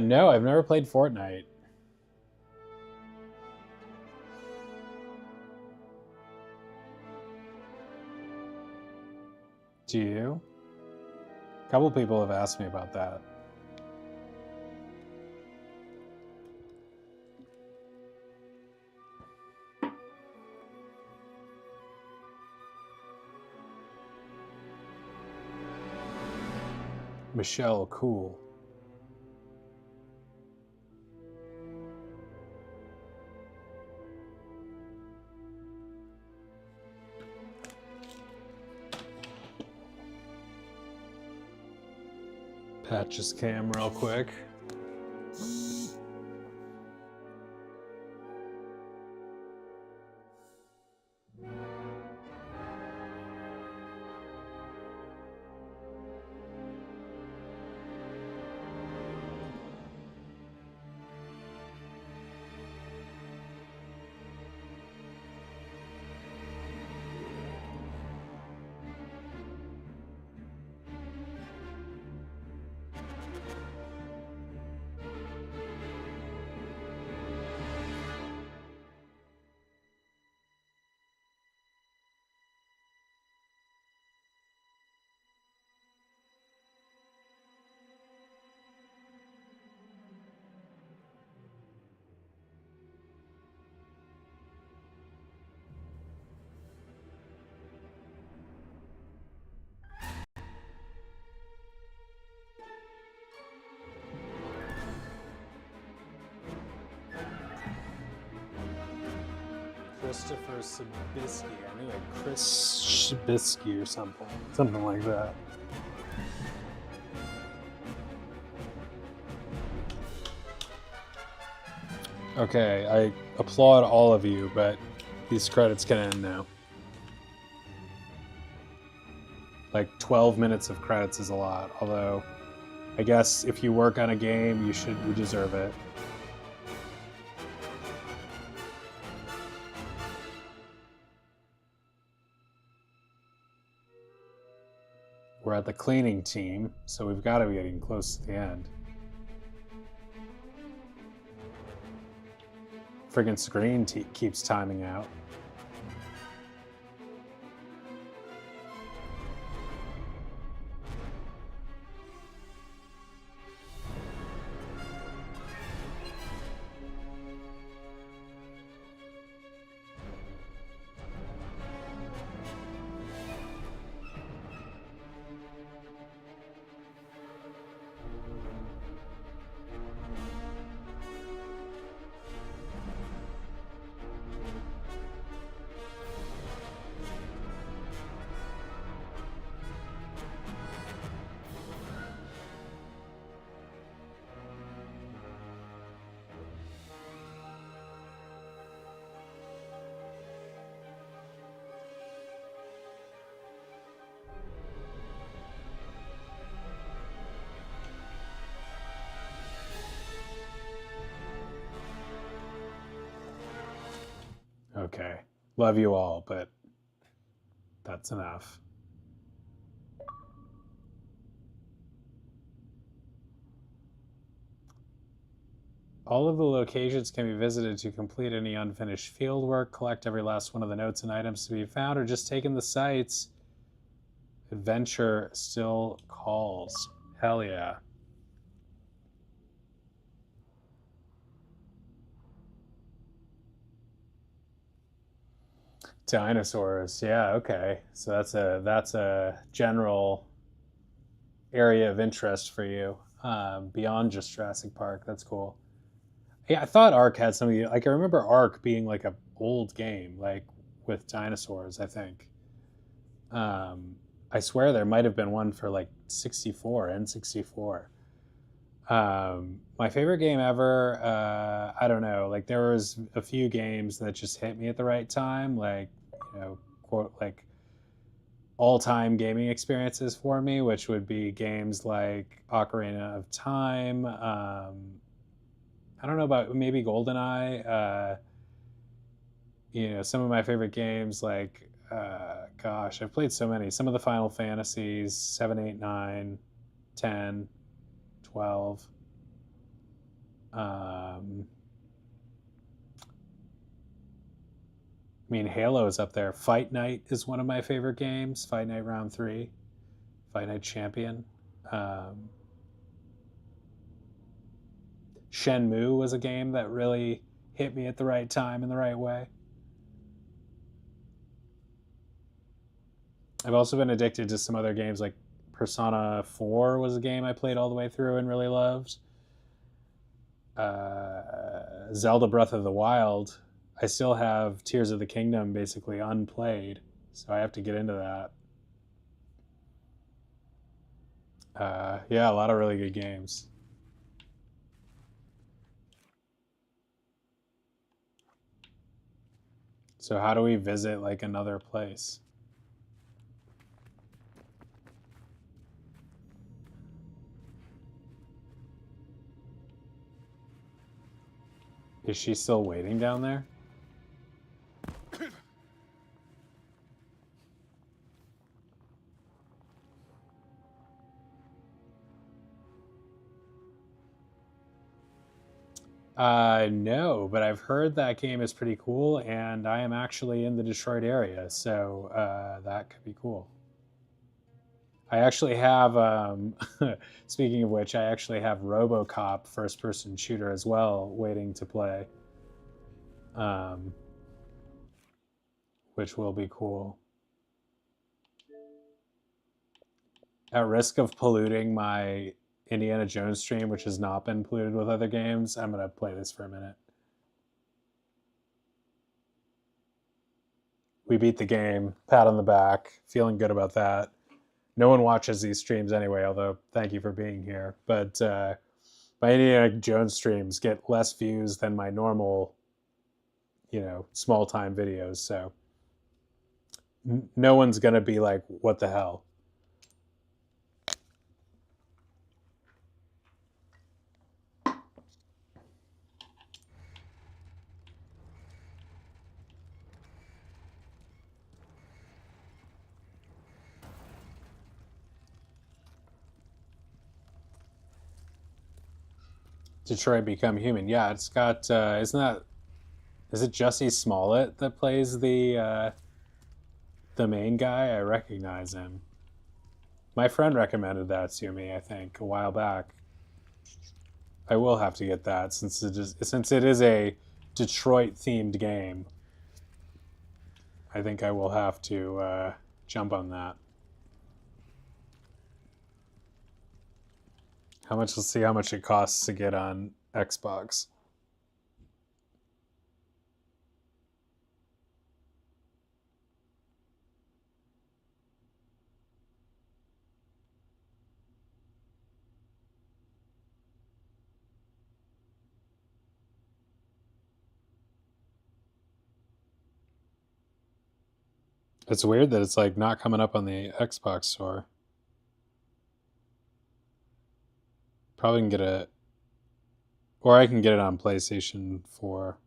No, I've never played Fortnite. Do you? A couple people have asked me about that. Michelle, cool. Patch his cam real quick. Christopher Sabisky. I knew like Chris Sabisky or something like that. Okay, I applaud all of you, but these credits can end now. Like 12 minutes of credits is a lot, although I guess if you work on a game, you deserve it. We're at the cleaning team, so we've got to be getting close to the end. Friggin' screen keeps timing out. Love you all, but that's enough. All of the locations can be visited to complete any unfinished field work, collect every last one of the notes and items to be found, or just take in the sights. Adventure still calls. Hell yeah. Dinosaurs. Yeah, okay. So that's a general area of interest for you, beyond just Jurassic Park. That's cool. Yeah, I thought Ark had some of the, like, I remember Ark being like a old game, like with dinosaurs, I think. Um, I swear there might have been one for like 64, N64. My favorite game ever, I don't know, like there was a few games that just hit me at the right time, like, you know, quote, like all-time gaming experiences for me, which would be games like Ocarina of Time. I don't know about maybe GoldenEye. You know, some of my favorite games like, gosh, I've played so many. Some of the Final Fantasies, 7, 8, 9, 10, 12. I mean, Halo is up there. Fight Night is one of my favorite games. Fight Night Round 3. Fight Night Champion. Shenmue was a game that really hit me at the right time in the right way. I've also been addicted to some other games, like Persona 4 was a game I played all the way through and really loved. Zelda Breath of the Wild. I still have Tears of the Kingdom basically unplayed, so I have to get into that. Yeah, a lot of really good games. So how do we visit like another place? Is she still waiting down there? No, but I've heard that game is pretty cool, and I am actually in the Detroit area, so that could be cool. I actually have, speaking of which, I actually have RoboCop first-person shooter as well, waiting to play, which will be cool. At risk of polluting my Indiana Jones stream, which has not been polluted with other games, I'm going to play this for a minute. We beat the game, pat on the back, feeling good about that. No one watches these streams anyway, although thank you for being here. But my Indiana Jones streams get less views than my normal, you know, small time videos. So no one's going to be like, what the hell? Detroit Become Human. Yeah, it's got, is it Jussie Smollett that plays the main guy? I recognize him. My friend recommended that to me, I think, a while back. I will have to get that since it is a Detroit-themed game. I think I will have to jump on that. How much? Let's see how much it costs to get on Xbox. It's weird that it's like not coming up on the Xbox store. Probably can get it, or I can get it on PlayStation 4.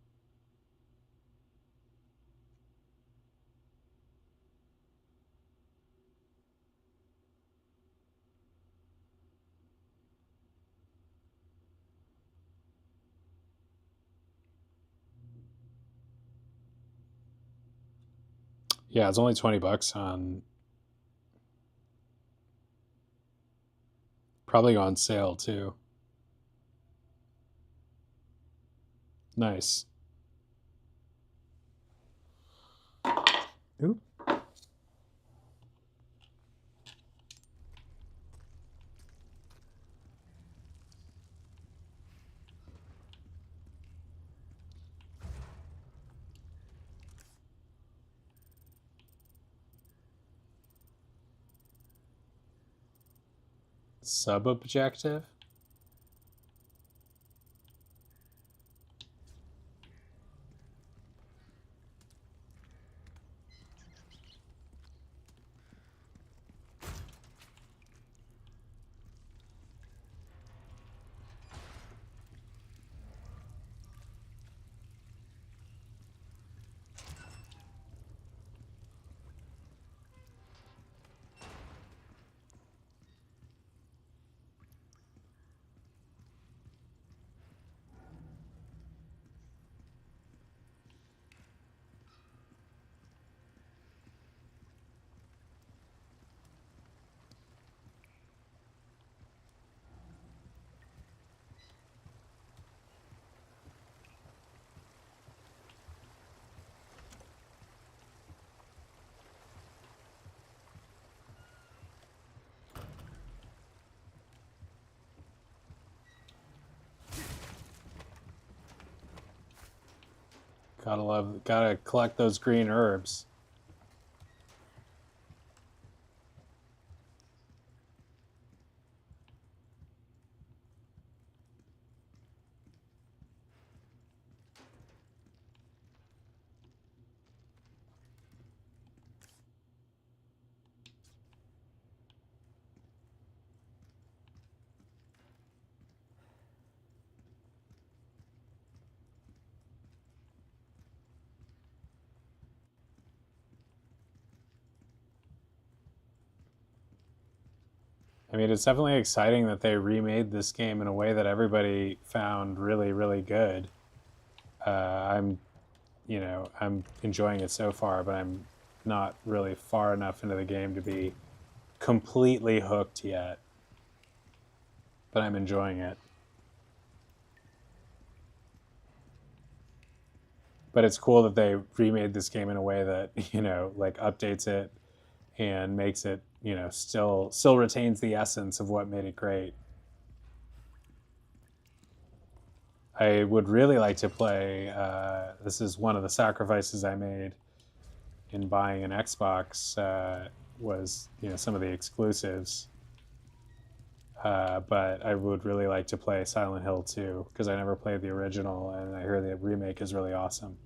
Yeah, it's only $20 on, probably on sale too. Nice. Oop. Sub-objective? Gotta collect those green herbs. I mean, it's definitely exciting that they remade this game in a way that everybody found really, really good. I'm, I'm enjoying it so far, but I'm not really far enough into the game to be completely hooked yet. But I'm enjoying it. But it's cool that they remade this game in a way that, like updates it and makes it, still retains the essence of what made it great. I would really like to play, this is one of the sacrifices I made in buying an Xbox, was, some of the exclusives. But I would really like to play Silent Hill 2, because I never played the original, and I hear the remake is really awesome.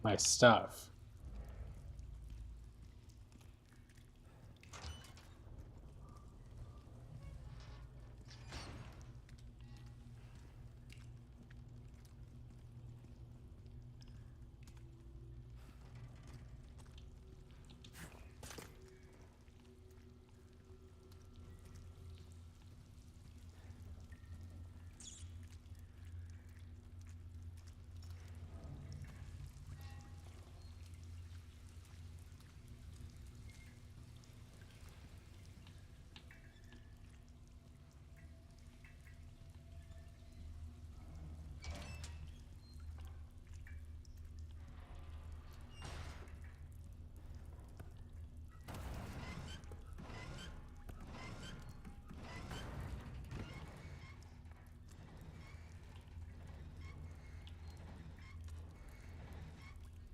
My stuff.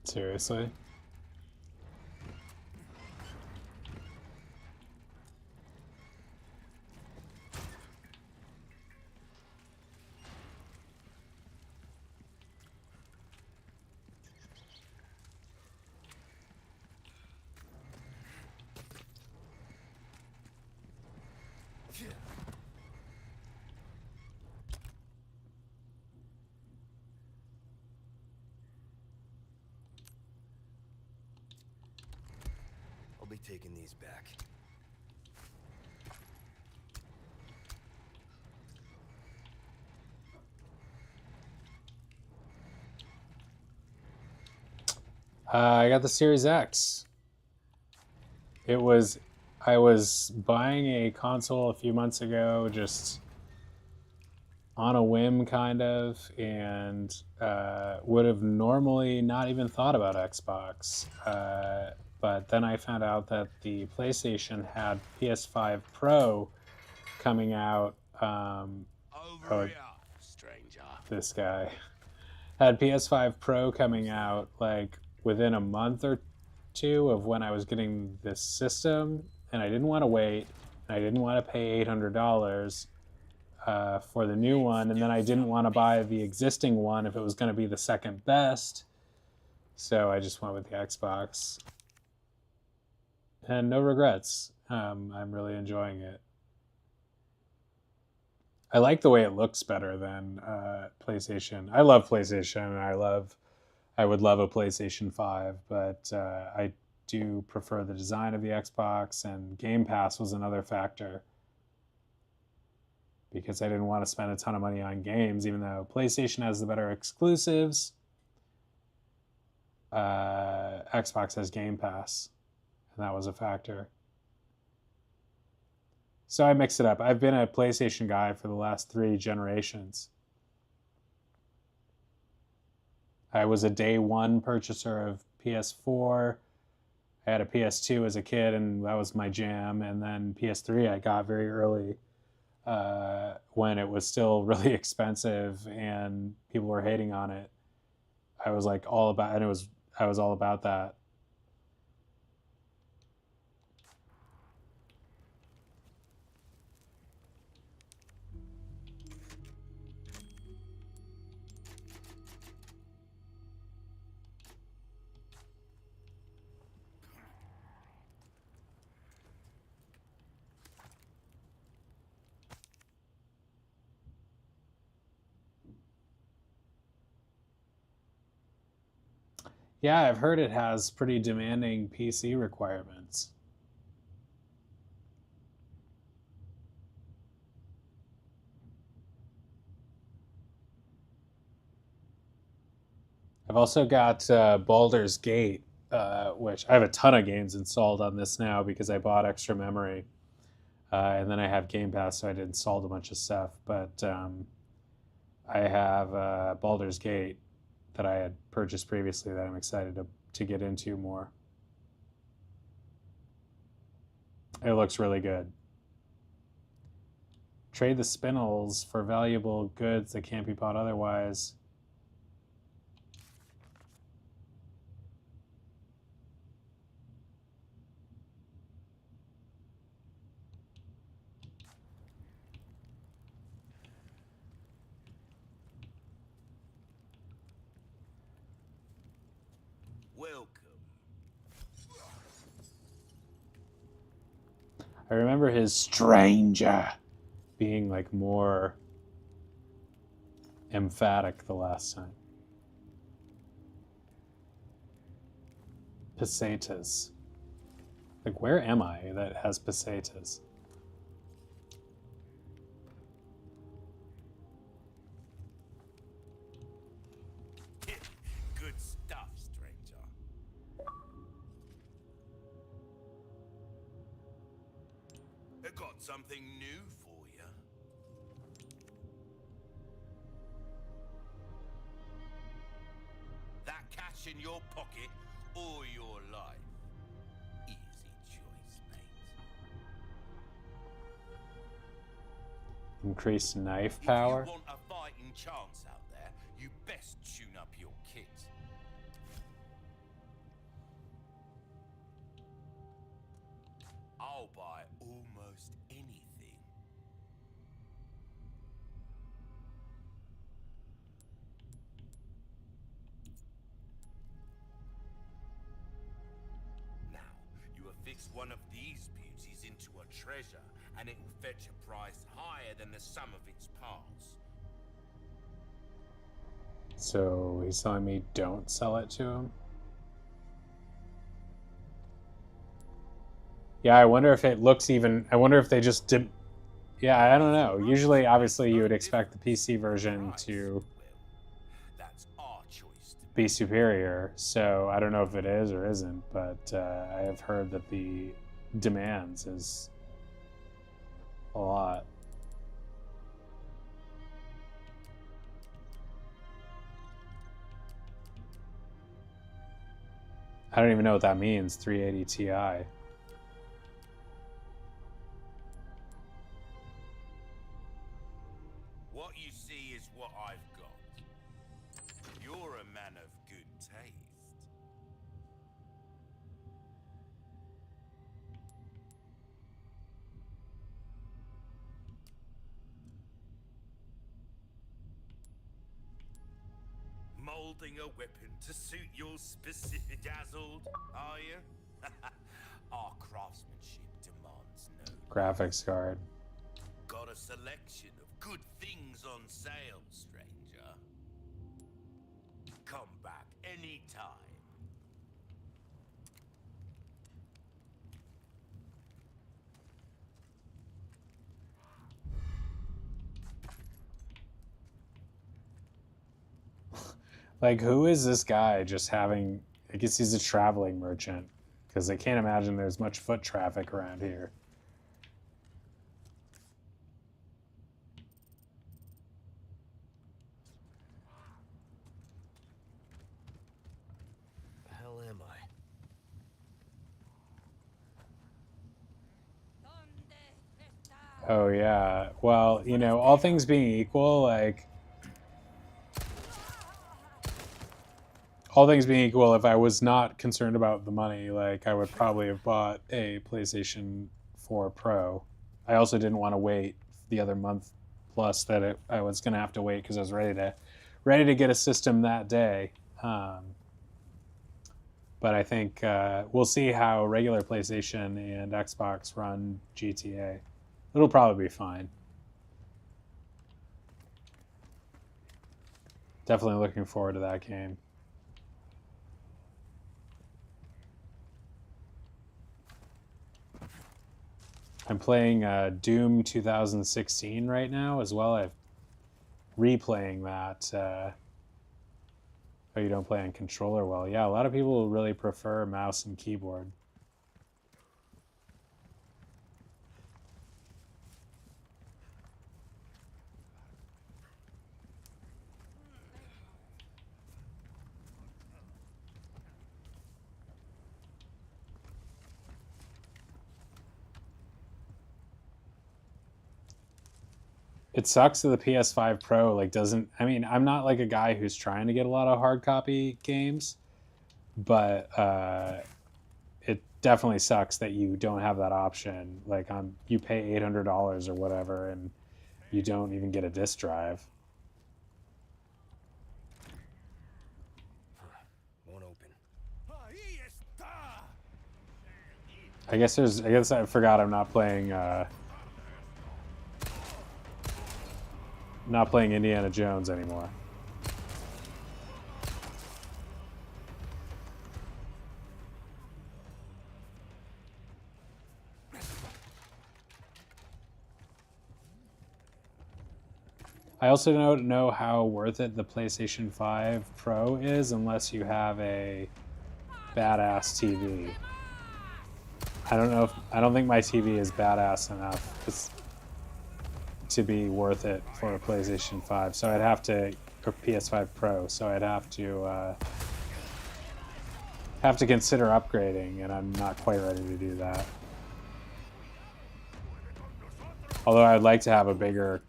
Seriously? I'll be taking these back. I got the Series X. I was buying a console a few months ago, just on a whim, kind of, and would have normally not even thought about Xbox. But then I found out that the PlayStation had PS5 Pro coming out. Over here, stranger. This guy had PS5 Pro coming out like within a month or two of when I was getting this system, and I didn't want to wait, and I didn't want to pay $800 for the new one, and then I didn't want to buy the existing one if it was going to be the second best, so I just went with the Xbox. And no regrets. I'm really enjoying it. I like the way it looks better than PlayStation. I love PlayStation, and I would love a PlayStation 5, but I do prefer the design of the Xbox, and Game Pass was another factor because I didn't want to spend a ton of money on games, even though PlayStation has the better exclusives. Xbox has Game Pass, and that was a factor. So I mix it up. I've been a PlayStation guy for the last 3 generations. I was a day one purchaser of PS4. I had a PS2 as a kid, and that was my jam. And then PS3 I got very early when it was still really expensive and people were hating on it. I was like all about, and I was all about that. Yeah, I've heard it has pretty demanding PC requirements. I've also got Baldur's Gate, which I have a ton of games installed on this now because I bought extra memory. And then I have Game Pass, so I installed a bunch of stuff. But I have Baldur's Gate that I had purchased previously that I'm excited to get into more. It looks really good. Trade the spinels for valuable goods that can't be bought otherwise. Welcome. I remember his stranger being like more emphatic the last time. Pesetas. Like, where am I that has pesetas? Good stuff, stranger. I got something new for you. That cash in your pocket or your life. Easy choice, mate. Increased knife power? If you want a fighting chance out there, you best tune up your kit. Mix one of these beauties into a treasure, and it will fetch a price higher than the sum of its parts. So he's telling me don't sell it to him? Yeah, I wonder if it looks even... I wonder if they just did... Yeah, I don't know. Usually, obviously, you would expect the PC version to be superior. So I don't know if it is or isn't, but I have heard that the demands is a lot. I don't even know what that means, 380 Ti. What you see is what I've got. You're a man of good taste. Molding a weapon to suit your specific dazzled, are you? Our craftsmanship demands no Graphics card. Got a selection of good things on sale, stranger. Come back anytime. Like, who is this guy just having... I guess he's a traveling merchant, because I can't imagine there's much foot traffic around here. The hell am I? Oh, yeah. Well, you know, all things being equal, like... All things being equal, if I was not concerned about the money, like, I would probably have bought a PlayStation 4 Pro. I also didn't want to wait the other month plus that I was going to have to wait because I was ready to get a system that day. But I think we'll see how regular PlayStation and Xbox run GTA. It'll probably be fine. Definitely looking forward to that game. I'm playing Doom 2016 right now as well. I'm replaying that. Oh, you don't play on controller? Well, yeah, a lot of people really prefer mouse and keyboard. It sucks that the PS5 Pro like doesn't... I mean, I'm not like a guy who's trying to get a lot of hard copy games, but it definitely sucks that you don't have that option. Like, you pay $800 or whatever, and you don't even get a disc drive. Won't open. I guess I forgot I'm not playing Indiana Jones anymore. I also don't know how worth it the PlayStation 5 Pro is unless you have a badass TV. I don't think my TV is badass enough to be worth it for a PlayStation 5. So I'd have to, or PS5 Pro. So I'd have to consider upgrading, and I'm not quite ready to do that. Although I'd like to have a bigger,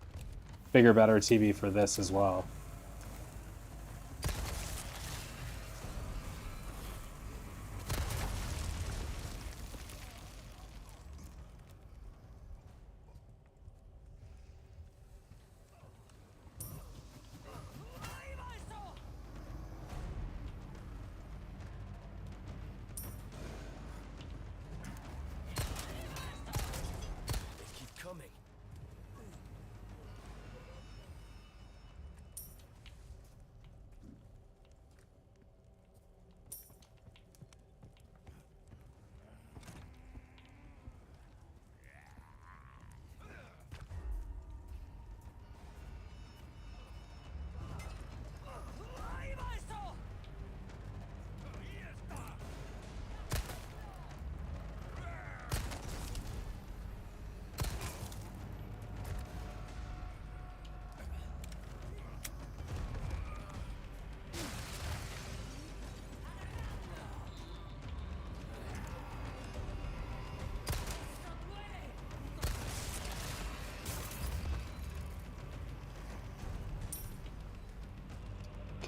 better TV for this as well.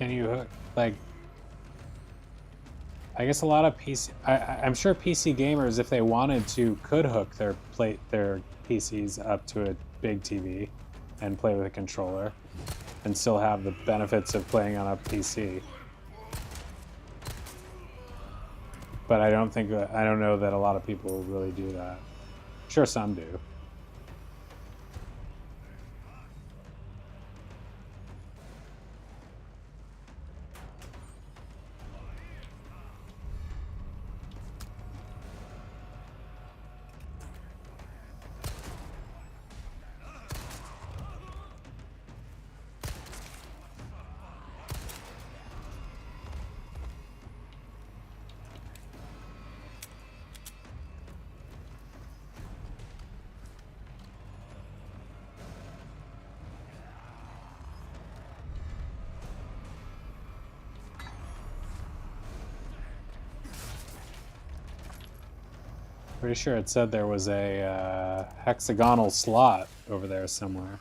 can you hook, like, I guess a lot of PC, I'm sure PC gamers, if they wanted to, could hook their PCs up to a big TV and play with a controller and still have the benefits of playing on a PC. But I don't know that a lot of people really do that. Sure, some do. Pretty sure it said there was a hexagonal slot over there somewhere.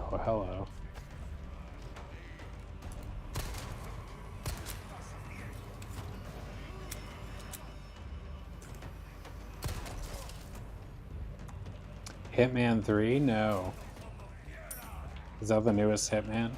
Oh, hello. Hitman 3? No. Is that the newest Hitman?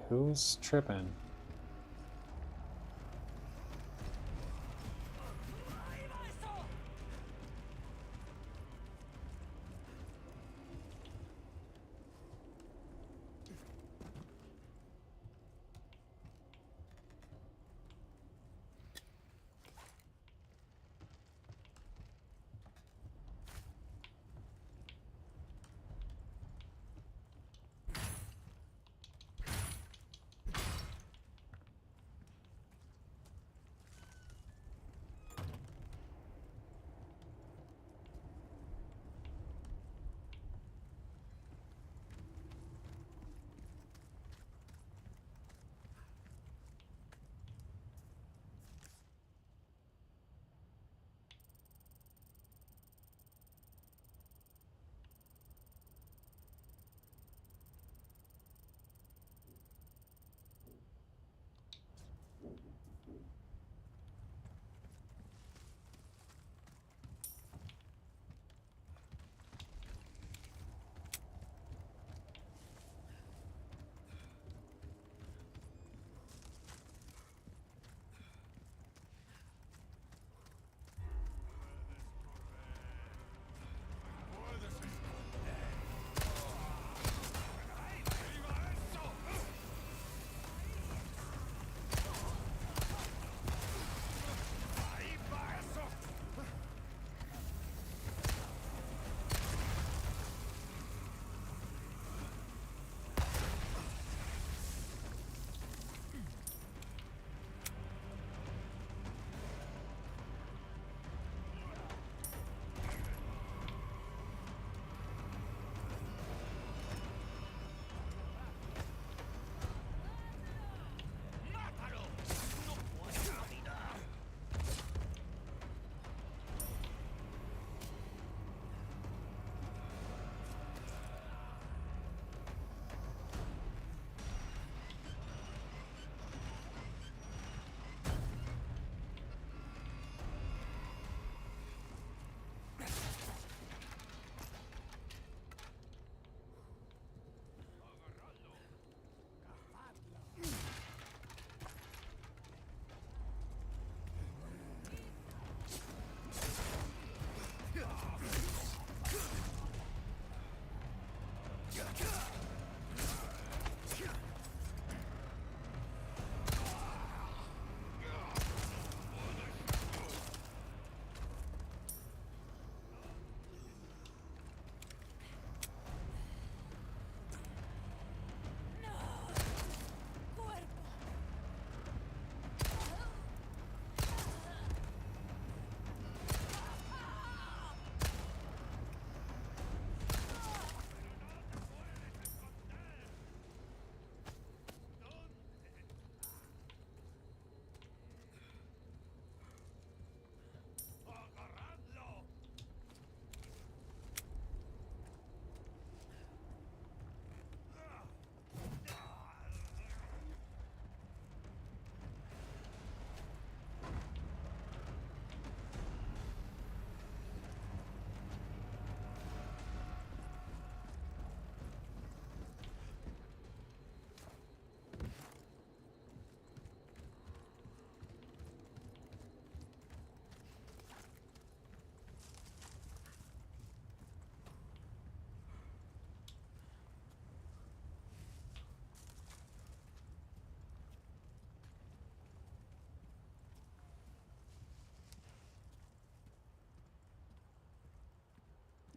Who's tripping?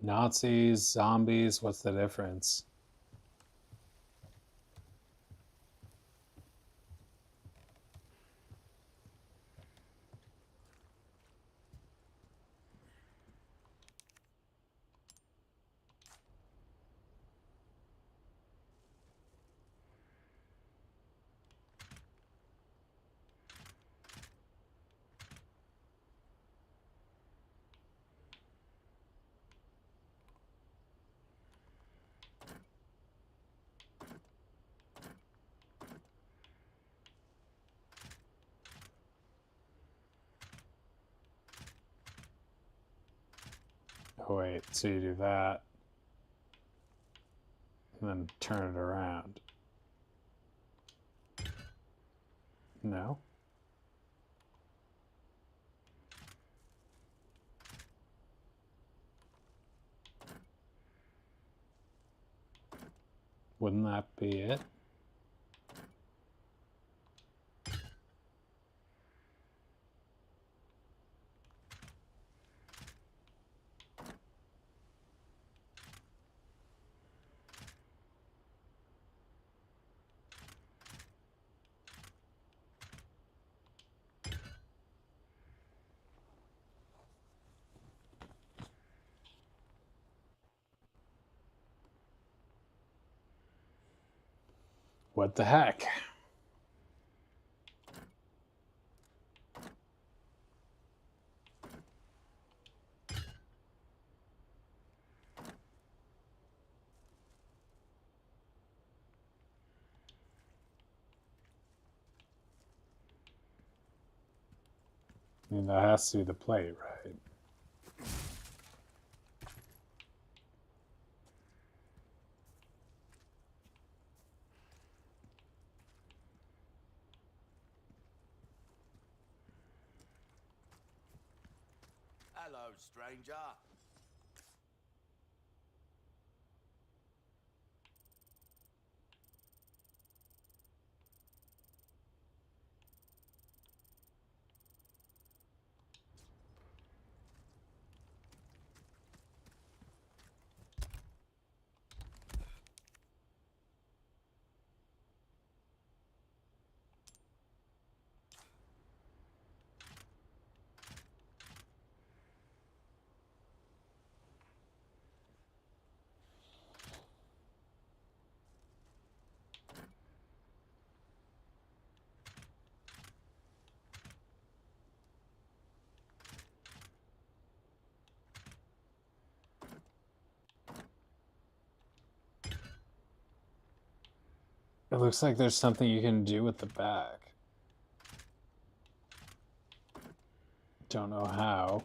Nazis, zombies, what's the difference? Oh wait, so you do that, and then turn it around. No? Wouldn't that be it? What the heck? I mean, that has to be the plate, right? Hello, stranger. It looks like there's something you can do with the back. Don't know how.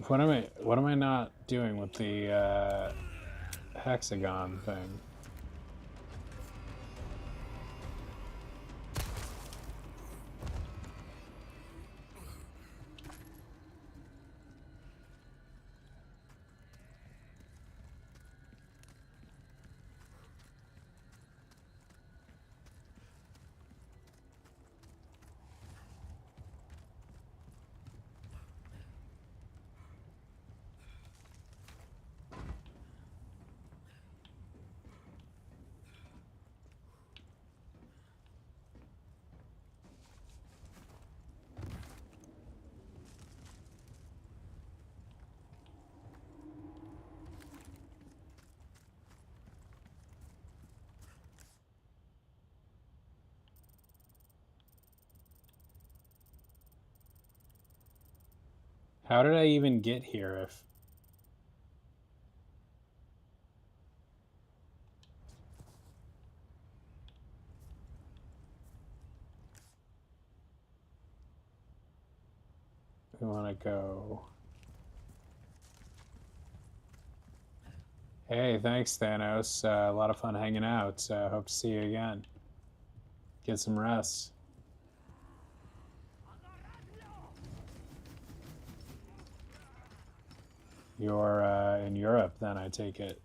What am I not doing with the hexagon thing? How did I even get here if... We want to go... Hey, thanks, Thanos. A lot of fun hanging out. Hope to see you again. Get some rest. You're in Europe, then, I take it.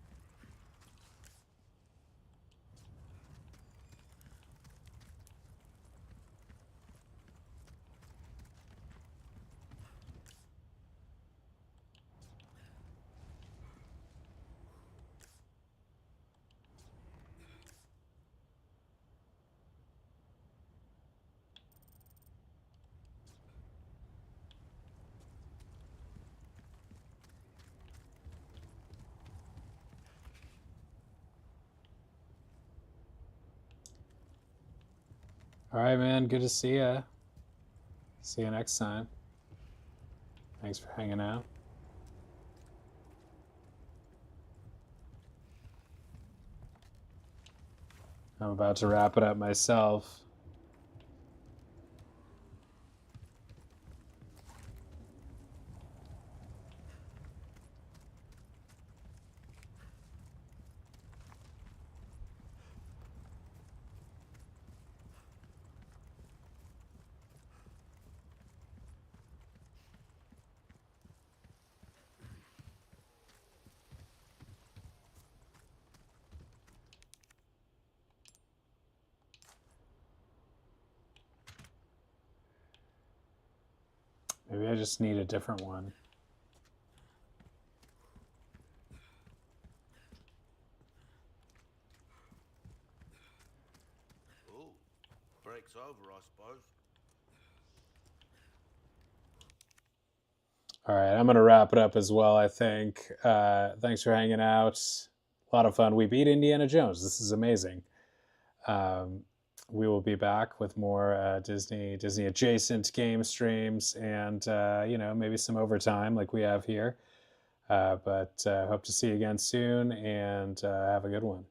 All right, man. Good to see ya. See you next time. Thanks for hanging out. I'm about to wrap it up myself. Maybe I just need a different one. Oh, break's over, I suppose. All right, I'm going to wrap it up as well, I think. Thanks for hanging out. A lot of fun. We beat Indiana Jones. This is amazing. We will be back with more Disney adjacent game streams and, you know, maybe some overtime like we have here. But hope to see you again soon, and have a good one.